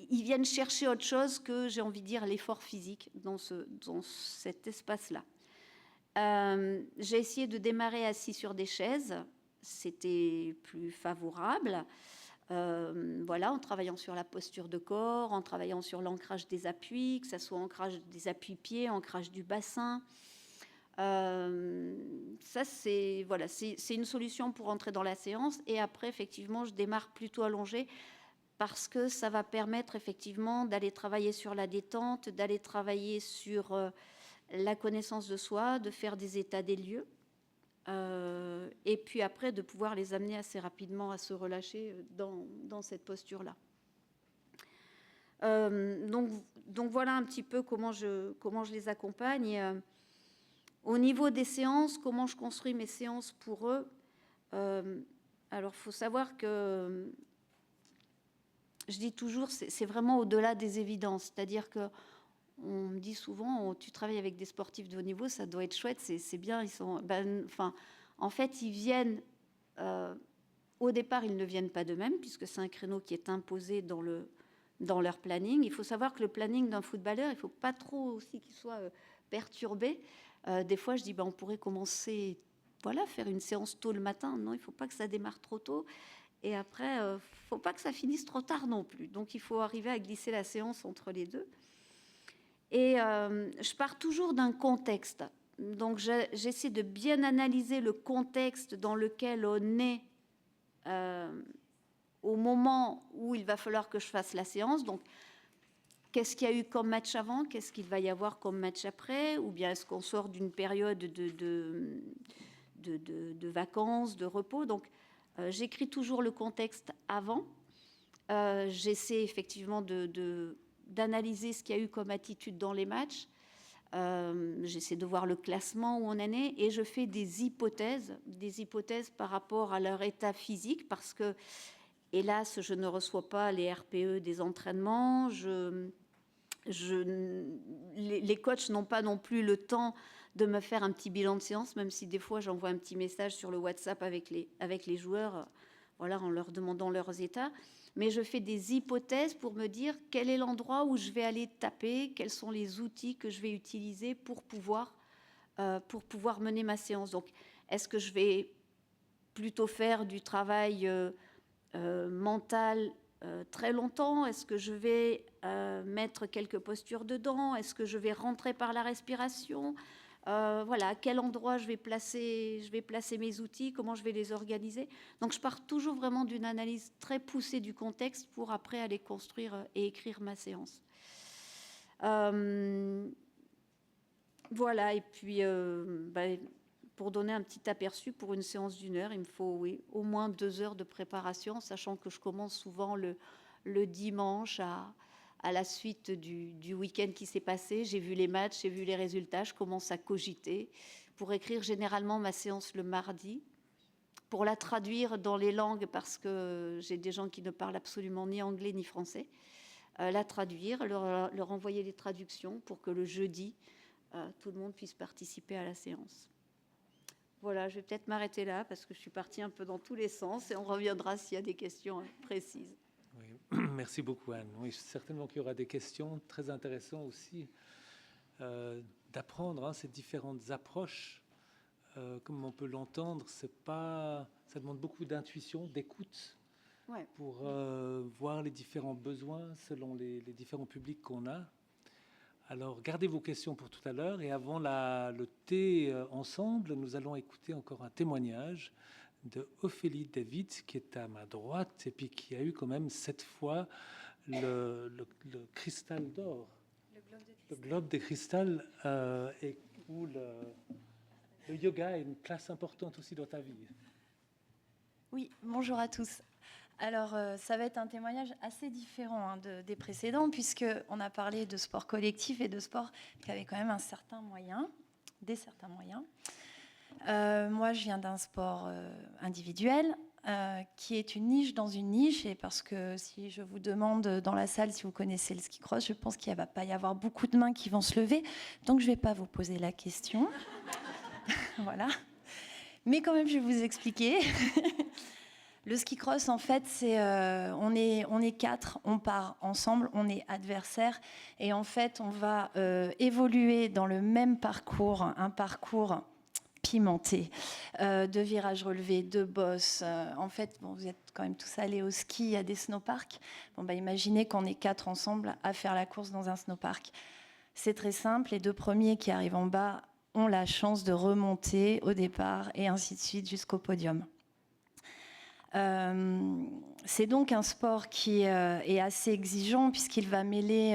Speaker 9: ils viennent chercher autre chose que, j'ai envie de dire, l'effort physique dans cet espace-là. J'ai essayé de démarrer assis sur des chaises, c'était plus favorable. Voilà, en travaillant sur la posture de corps, en travaillant sur l'ancrage des appuis, que ce soit ancrage des appuis-pieds, ancrage du bassin. Ça, c'est une solution pour entrer dans la séance. Et après, effectivement, je démarre plutôt allongée, parce que ça va permettre effectivement d'aller travailler sur la détente, d'aller travailler sur la connaissance de soi, de faire des états des lieux, et puis après de pouvoir les amener assez rapidement à se relâcher dans cette posture-là. Donc voilà un petit peu comment je les accompagne. Au niveau des séances, comment je construis mes séances pour eux, alors il faut savoir que je dis toujours, c'est vraiment au-delà des évidences. C'est-à-dire qu'on me dit souvent, tu travailles avec des sportifs de haut niveau, ça doit être chouette, c'est bien. En fait, ils viennent... au départ, ils ne viennent pas d'eux-mêmes, puisque c'est un créneau qui est imposé dans leur planning. Il faut savoir que le planning d'un footballeur, il ne faut pas trop aussi qu'il soit perturbé. Des fois, je dis, on pourrait commencer, faire une séance tôt le matin. Non, il ne faut pas que ça démarre trop tôt. Et après, faut pas que ça finisse trop tard non plus. Donc, il faut arriver à glisser la séance entre les deux. Et je pars toujours d'un contexte. Donc, j'essaie de bien analyser le contexte dans lequel on est au moment où il va falloir que je fasse la séance. Donc, qu'est-ce qu'il y a eu comme match avant? Qu'est-ce qu'il va y avoir comme match après? Ou bien est-ce qu'on sort d'une période de vacances, de repos? Donc, j'écris toujours le contexte avant. J'essaie effectivement d'analyser ce qu'il y a eu comme attitude dans les matchs. J'essaie de voir le classement où on en est et je fais des hypothèses par rapport à leur état physique parce que, hélas, je ne reçois pas les RPE des entraînements. Les coachs n'ont pas non plus le temps de me faire un petit bilan de séance, même si des fois j'envoie un petit message sur le WhatsApp avec les joueurs, voilà, en leur demandant leurs états. Mais je fais des hypothèses pour me dire quel est l'endroit où je vais aller taper, quels sont les outils que je vais utiliser pour pouvoir mener ma séance. Donc, est-ce que je vais plutôt faire du travail mental très longtemps? Est-ce que je vais mettre quelques postures dedans? Est-ce que je vais rentrer par la respiration? Voilà, à quel endroit je vais placer mes outils, comment je vais les organiser. Donc, je pars toujours vraiment d'une analyse très poussée du contexte pour après aller construire et écrire ma séance. Voilà, et puis, pour donner un petit aperçu, pour une séance d'1 heure, il me faut au moins 2 heures de préparation, sachant que je commence souvent le dimanche à la suite du week-end qui s'est passé. J'ai vu les matchs, j'ai vu les résultats, je commence à cogiter pour écrire généralement ma séance le mardi, pour la traduire dans les langues parce que j'ai des gens qui ne parlent absolument ni anglais ni français, la traduire, leur envoyer les traductions pour que le jeudi, tout le monde puisse participer à la séance. Voilà, je vais peut-être m'arrêter là parce que je suis partie un peu dans tous les sens et on reviendra s'il y a des questions précises.
Speaker 1: Oui. Merci beaucoup, Anne. Oui, certainement qu'il y aura des questions très intéressantes aussi d'apprendre ces différentes approches. Comme on peut l'entendre, ça demande beaucoup d'intuition, d'écoute pour voir les différents besoins selon les différents publics qu'on a. Alors, gardez vos questions pour tout à l'heure. Et avant le thé ensemble, nous allons écouter encore un témoignage de Ophélie David, qui est à ma droite, et puis qui a eu quand même 7 fois le cristal d'or. Le globe de cristal, et où le yoga a une place importante aussi dans ta vie.
Speaker 10: Oui, bonjour à tous. Alors, ça va être un témoignage assez différent des précédents, puisqu'on a parlé de sport collectif et de sport qui avait quand même des certains moyens. Moi, je viens d'un sport individuel qui est une niche dans une niche. Et parce que si je vous demande dans la salle si vous connaissez le ski cross, je pense qu'il ne va pas y avoir beaucoup de mains qui vont se lever. Donc, je ne vais pas vous poser la question. Voilà. Mais quand même, je vais vous expliquer. Le ski cross, en fait, on est 4, on part ensemble, on est adversaires. Et en fait, on va évoluer dans le même parcours, un parcours pimenté, de virages relevés, de bosses. En fait, vous êtes quand même tous allés au ski à des snowparks. Imaginez qu'on est 4 ensemble à faire la course dans un snowpark. C'est très simple, les 2 premiers qui arrivent en bas ont la chance de remonter au départ et ainsi de suite jusqu'au podium. C'est donc un sport qui est assez exigeant puisqu'il va mêler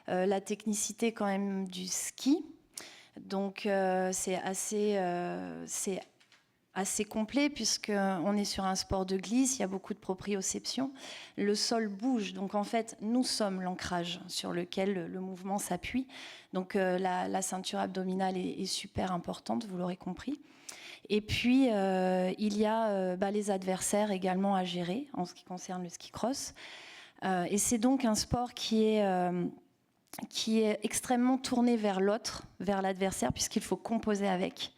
Speaker 10: la technicité quand même du ski. Donc c'est assez complet puisqu'on est sur un sport de glisse, il y a beaucoup de proprioception. Le sol bouge, donc en fait nous sommes l'ancrage sur lequel le mouvement s'appuie. Donc la ceinture abdominale est super importante, vous l'aurez compris. Et puis, il y a les adversaires également à gérer en ce qui concerne le ski cross. Et c'est donc un sport qui est extrêmement tourné vers l'autre, vers l'adversaire, puisqu'il faut composer avec.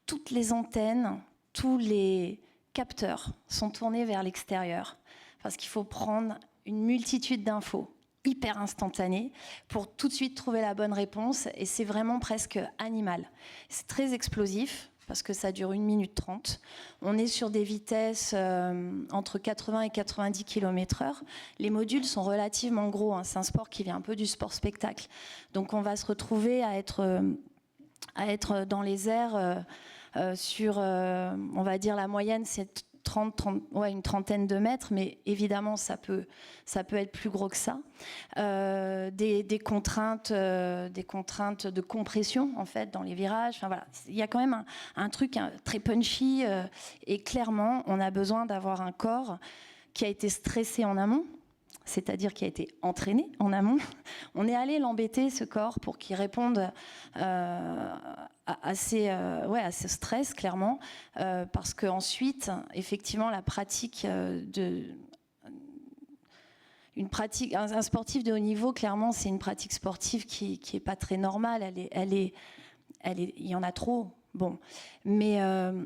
Speaker 10: Toutes les antennes, tous les capteurs sont tournés vers l'extérieur, parce qu'il faut prendre une multitude d'infos hyper instantanées pour tout de suite trouver la bonne réponse. Et c'est vraiment presque animal. C'est très explosif. parce que ça dure 1 minute 30. On est sur des vitesses entre 80 et 90 km/h. Les modules sont relativement gros, hein. C'est un sport qui vient un peu du sport spectacle. Donc on va se retrouver à être dans les airs sur, on va dire la moyenne, c'est une trentaine de mètres, mais évidemment ça peut être plus gros que ça. Des contraintes de compression en fait dans les virages. Enfin voilà, il y a quand même un truc très punchy et clairement on a besoin d'avoir un corps qui a été stressé en amont, c'est-à-dire qui a été entraîné en amont. On est allé l'embêter, ce corps, pour qu'il réponde à ce stress, clairement, parce qu'ensuite, effectivement, la pratique un sportif de haut niveau, clairement, c'est une pratique sportive qui est pas très normale. Il y en a trop. Bon, mais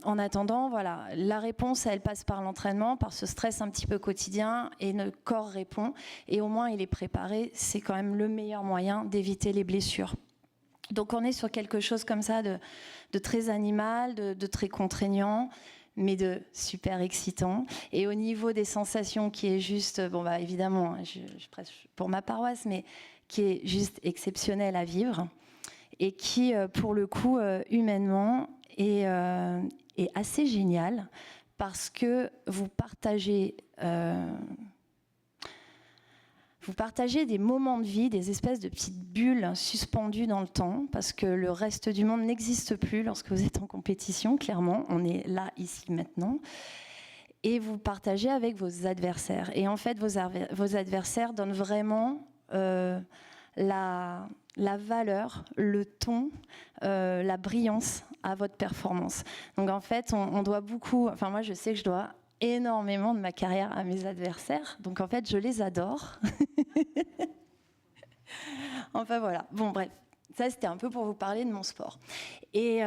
Speaker 10: en attendant, voilà, la réponse, elle passe par l'entraînement, par ce stress un petit peu quotidien, et le corps répond, et au moins il est préparé. C'est quand même le meilleur moyen d'éviter les blessures. Donc on est sur quelque chose comme ça de très animal, de très contraignant, mais de super excitant. Et au niveau des sensations, qui est juste, évidemment, je prêche pour ma paroisse, mais qui est juste exceptionnel à vivre. Et qui, pour le coup, humainement, est assez génial, parce que vous partagez des moments de vie, des espèces de petites bulles suspendues dans le temps, parce que le reste du monde n'existe plus lorsque vous êtes en compétition, clairement. On est là, ici, maintenant. Et vous partagez avec vos adversaires. Et en fait, vos adversaires donnent vraiment la valeur, le ton, la brillance à votre performance. Donc en fait, on doit beaucoup... Enfin, moi, je sais que je dois énormément de ma carrière à mes adversaires. Donc en fait, je les adore. Enfin, voilà. Bon, bref. Ça, c'était un peu pour vous parler de mon sport. Et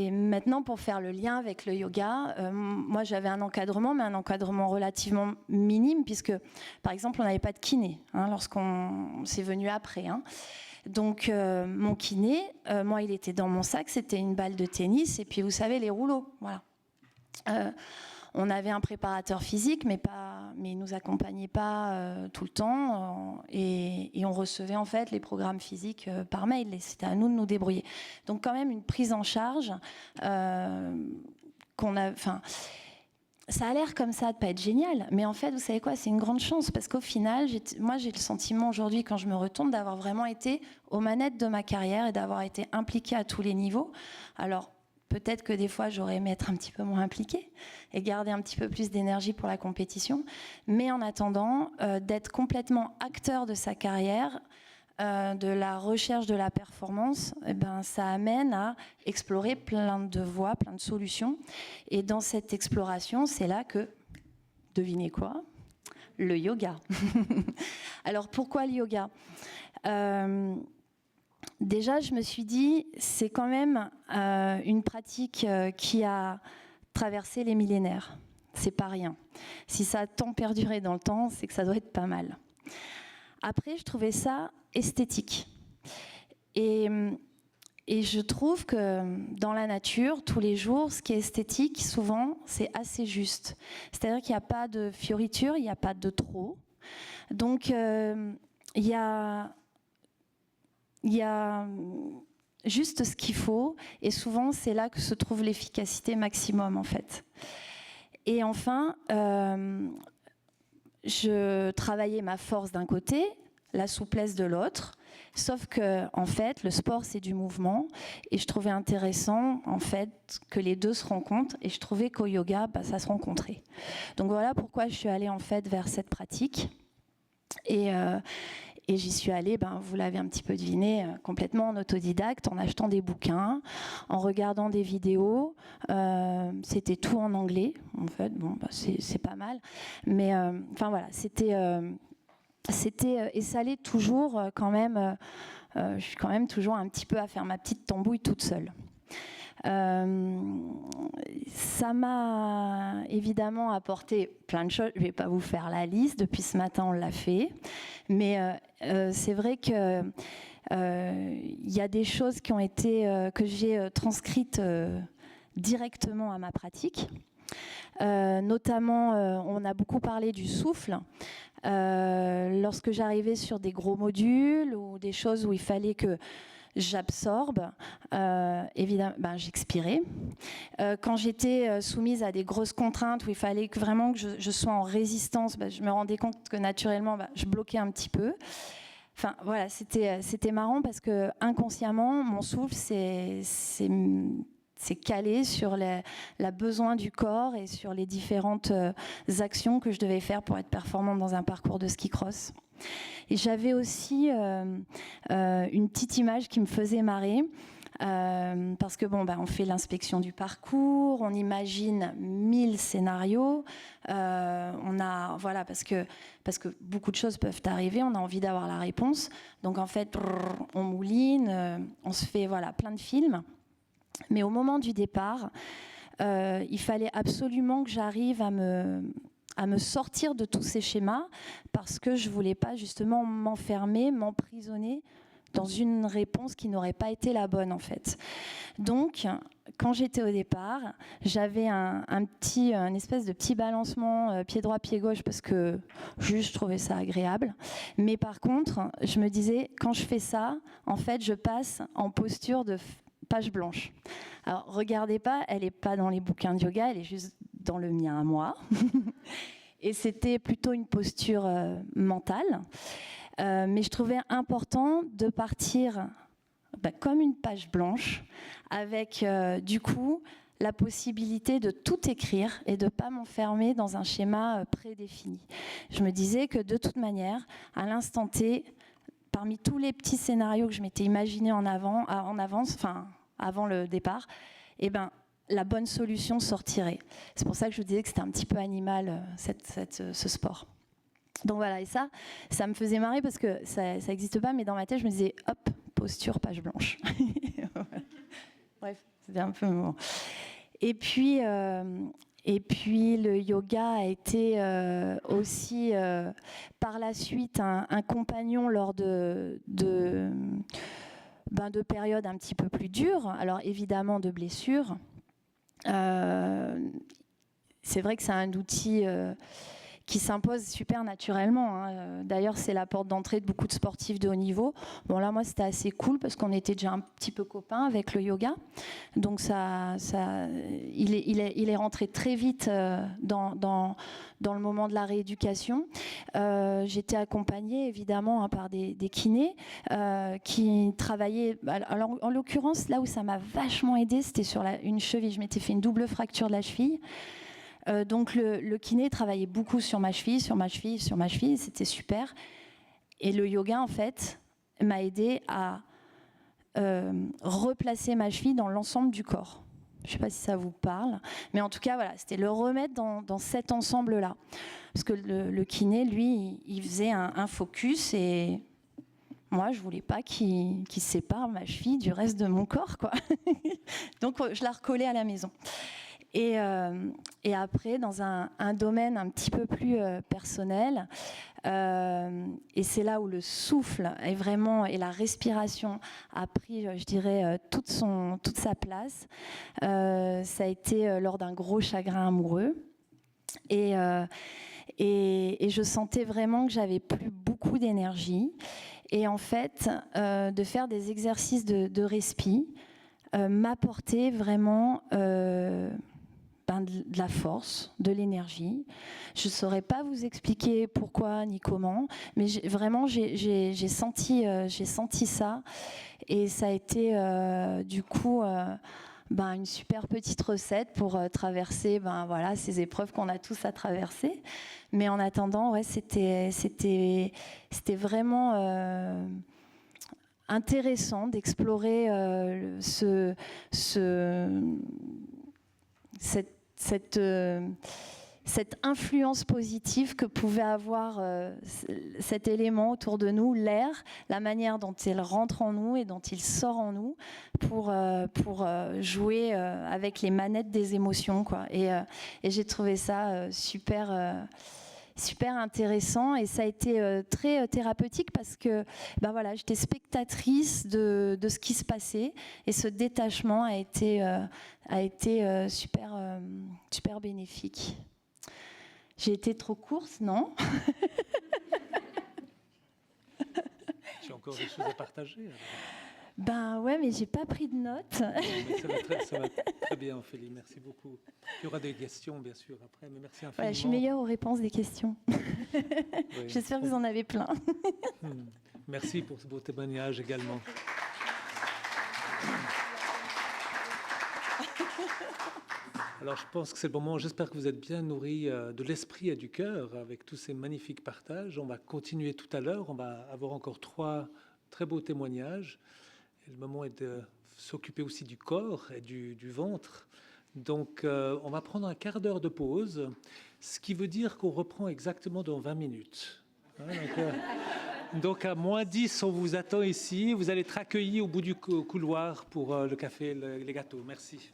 Speaker 10: maintenant, pour faire le lien avec le yoga, moi, j'avais un encadrement, mais un encadrement relativement minime, puisque, par exemple, on n'avait pas de kiné, c'est venu après. Hein. Donc, mon kiné, moi, il était dans mon sac, c'était une balle de tennis, et puis, vous savez, les rouleaux, voilà. On avait un préparateur physique, mais il nous accompagnait pas tout le temps, et on recevait en fait les programmes physiques par mail. Et c'était à nous de nous débrouiller. Donc quand même une prise en charge ça a l'air comme ça de pas être génial, mais en fait, vous savez quoi, c'est une grande chance, parce qu'au final, moi j'ai le sentiment aujourd'hui, quand je me retourne, d'avoir vraiment été aux manettes de ma carrière et d'avoir été impliquée à tous les niveaux. Alors peut-être que des fois, j'aurais aimé être un petit peu moins impliquée et garder un petit peu plus d'énergie pour la compétition. Mais en attendant, d'être complètement acteur de sa carrière, de la recherche de la performance, ça amène à explorer plein de voies, plein de solutions. Et dans cette exploration, c'est là que, devinez quoi ? Le yoga. Alors, pourquoi le yoga ? Déjà, je me suis dit, c'est quand même une pratique qui a traversé les millénaires. C'est pas rien. Si ça a tant perduré dans le temps, c'est que ça doit être pas mal. Après, je trouvais ça esthétique. Et je trouve que dans la nature, tous les jours, ce qui est esthétique, souvent, c'est assez juste. C'est-à-dire qu'il n'y a pas de fioritures, il n'y a pas de trop. Donc, il y a juste ce qu'il faut, et souvent c'est là que se trouve l'efficacité maximum en fait. Et enfin, je travaillais ma force d'un côté, la souplesse de l'autre, sauf que en fait le sport c'est du mouvement, et je trouvais intéressant en fait que les deux se rencontrent, et je trouvais qu'au yoga ça se rencontrait. Donc voilà pourquoi je suis allée en fait vers cette pratique. Et j'y suis allée, vous l'avez un petit peu deviné, complètement en autodidacte, en achetant des bouquins, en regardant des vidéos. C'était tout en anglais, en fait. Bon, c'est pas mal. Mais enfin voilà, c'était et ça l'est toujours quand même. Je suis quand même toujours un petit peu à faire ma petite tambouille toute seule. Ça m'a évidemment apporté plein de choses. Je ne vais pas vous faire la liste. Depuis ce matin, on l'a fait. Mais c'est vrai que il y a des choses qui ont été, que j'ai transcrites directement à ma pratique. Notamment, on a beaucoup parlé du souffle. Lorsque j'arrivais sur des gros modules ou des choses où il fallait que j'absorbe, évidemment, j'expirais. Quand j'étais soumise à des grosses contraintes où il fallait vraiment que je sois en résistance, je me rendais compte que naturellement, je bloquais un petit peu. Enfin, voilà, c'était marrant parce que inconsciemment, mon souffle, c'est calé sur la besoin du corps et sur les différentes actions que je devais faire pour être performante dans un parcours de ski cross. Et j'avais aussi une petite image qui me faisait marrer. Parce que on fait l'inspection du parcours, on imagine 1000 scénarios, parce que beaucoup de choses peuvent arriver, on a envie d'avoir la réponse. Donc en fait, on mouline, on se fait plein de films. Mais au moment du départ, il fallait absolument que j'arrive à me sortir de tous ces schémas parce que je ne voulais pas justement m'enfermer, m'emprisonner dans une réponse qui n'aurait pas été la bonne en fait. Donc, quand j'étais au départ, j'avais un espèce de petit balancement pied droit, pied gauche parce que juste je trouvais ça agréable. Mais par contre, je me disais, quand je fais ça, en fait, je passe en posture de page blanche. Alors, regardez pas, elle n'est pas dans les bouquins de yoga, elle est juste dans le mien à moi. Et c'était plutôt une posture mentale. Mais je trouvais important de partir comme une page blanche, avec du coup la possibilité de tout écrire et de ne pas m'enfermer dans un schéma prédéfini. Je me disais que de toute manière, à l'instant T, parmi tous les petits scénarios que je m'étais imaginé en avance, avant le départ, la bonne solution sortirait. C'est pour ça que je vous disais que c'était un petit peu animal, ce sport. Donc voilà, et ça me faisait marrer parce que ça n'existe pas, mais dans ma tête, je me disais, hop, posture, page blanche. Bref, c'était un peu moment. Et puis le yoga a été aussi, par la suite, un compagnon lors de périodes un petit peu plus dures, alors évidemment de blessures. C'est vrai que c'est un outil qui s'impose super naturellement. D'ailleurs, c'est la porte d'entrée de beaucoup de sportifs de haut niveau. Bon, là, moi, c'était assez cool parce qu'on était déjà un petit peu copains avec le yoga. Donc, il est rentré très vite dans le moment de la rééducation. J'étais accompagnée, évidemment, par des kinés qui travaillaient... Alors, en l'occurrence, là où ça m'a vachement aidée, c'était sur une cheville. Je m'étais fait une double fracture de la cheville. Donc le kiné travaillait beaucoup sur ma cheville, c'était super. Et le yoga, en fait, m'a aidé à replacer ma cheville dans l'ensemble du corps. Je ne sais pas si ça vous parle, mais en tout cas, voilà, c'était le remettre dans cet ensemble-là. Parce que le kiné, lui, il faisait un focus et moi, je ne voulais pas qu'il sépare ma cheville du reste de mon corps, quoi. Donc, je la recollais à la maison. Et après, dans un domaine un petit peu plus personnel, et c'est là où le souffle et la respiration a pris, je dirais, toute sa place, ça a été lors d'un gros chagrin amoureux. Et je sentais vraiment que j'avais plus beaucoup d'énergie. Et en fait, de faire des exercices de respi m'apportait vraiment... de la force, de l'énergie. Je ne saurais pas vous expliquer pourquoi ni comment, mais j'ai senti ça, et ça a été du coup une super petite recette pour traverser ces épreuves qu'on a tous à traverser. Mais en attendant, c'était vraiment intéressant d'explorer cette influence positive que pouvait avoir cet élément autour de nous, l'air, la manière dont il rentre en nous et dont il sort en nous pour jouer avec les manettes des émotions, quoi. Et j'ai trouvé ça super super intéressant et ça a été très thérapeutique parce que ben voilà, j'étais spectatrice de ce qui se passait et ce détachement a été super, super bénéfique. J'ai été trop courte, non?
Speaker 1: J'ai encore des choses à partager. Alors.
Speaker 10: Ben ouais, mais j'ai pas pris de notes.
Speaker 1: Non, mais ça va très bien, Ophélie. Merci beaucoup. Il y aura des questions, bien sûr, après, mais merci infiniment.
Speaker 10: Voilà, je suis meilleure aux réponses des questions.
Speaker 1: Oui.
Speaker 10: J'espère que vous en avez plein.
Speaker 1: Merci pour ce beau témoignage également. Alors, je pense que c'est le moment. J'espère que vous êtes bien nourris de l'esprit et du cœur avec tous ces magnifiques partages. On va continuer tout à l'heure. On va avoir encore 3 très beaux témoignages. Et le moment est de s'occuper aussi du corps et du ventre. Donc, on va prendre un quart d'heure de pause, ce qui veut dire qu'on reprend exactement dans 20 minutes. Donc, à moins 10, on vous attend ici. Vous allez être accueillis au bout du couloir pour le café, les gâteaux. Merci.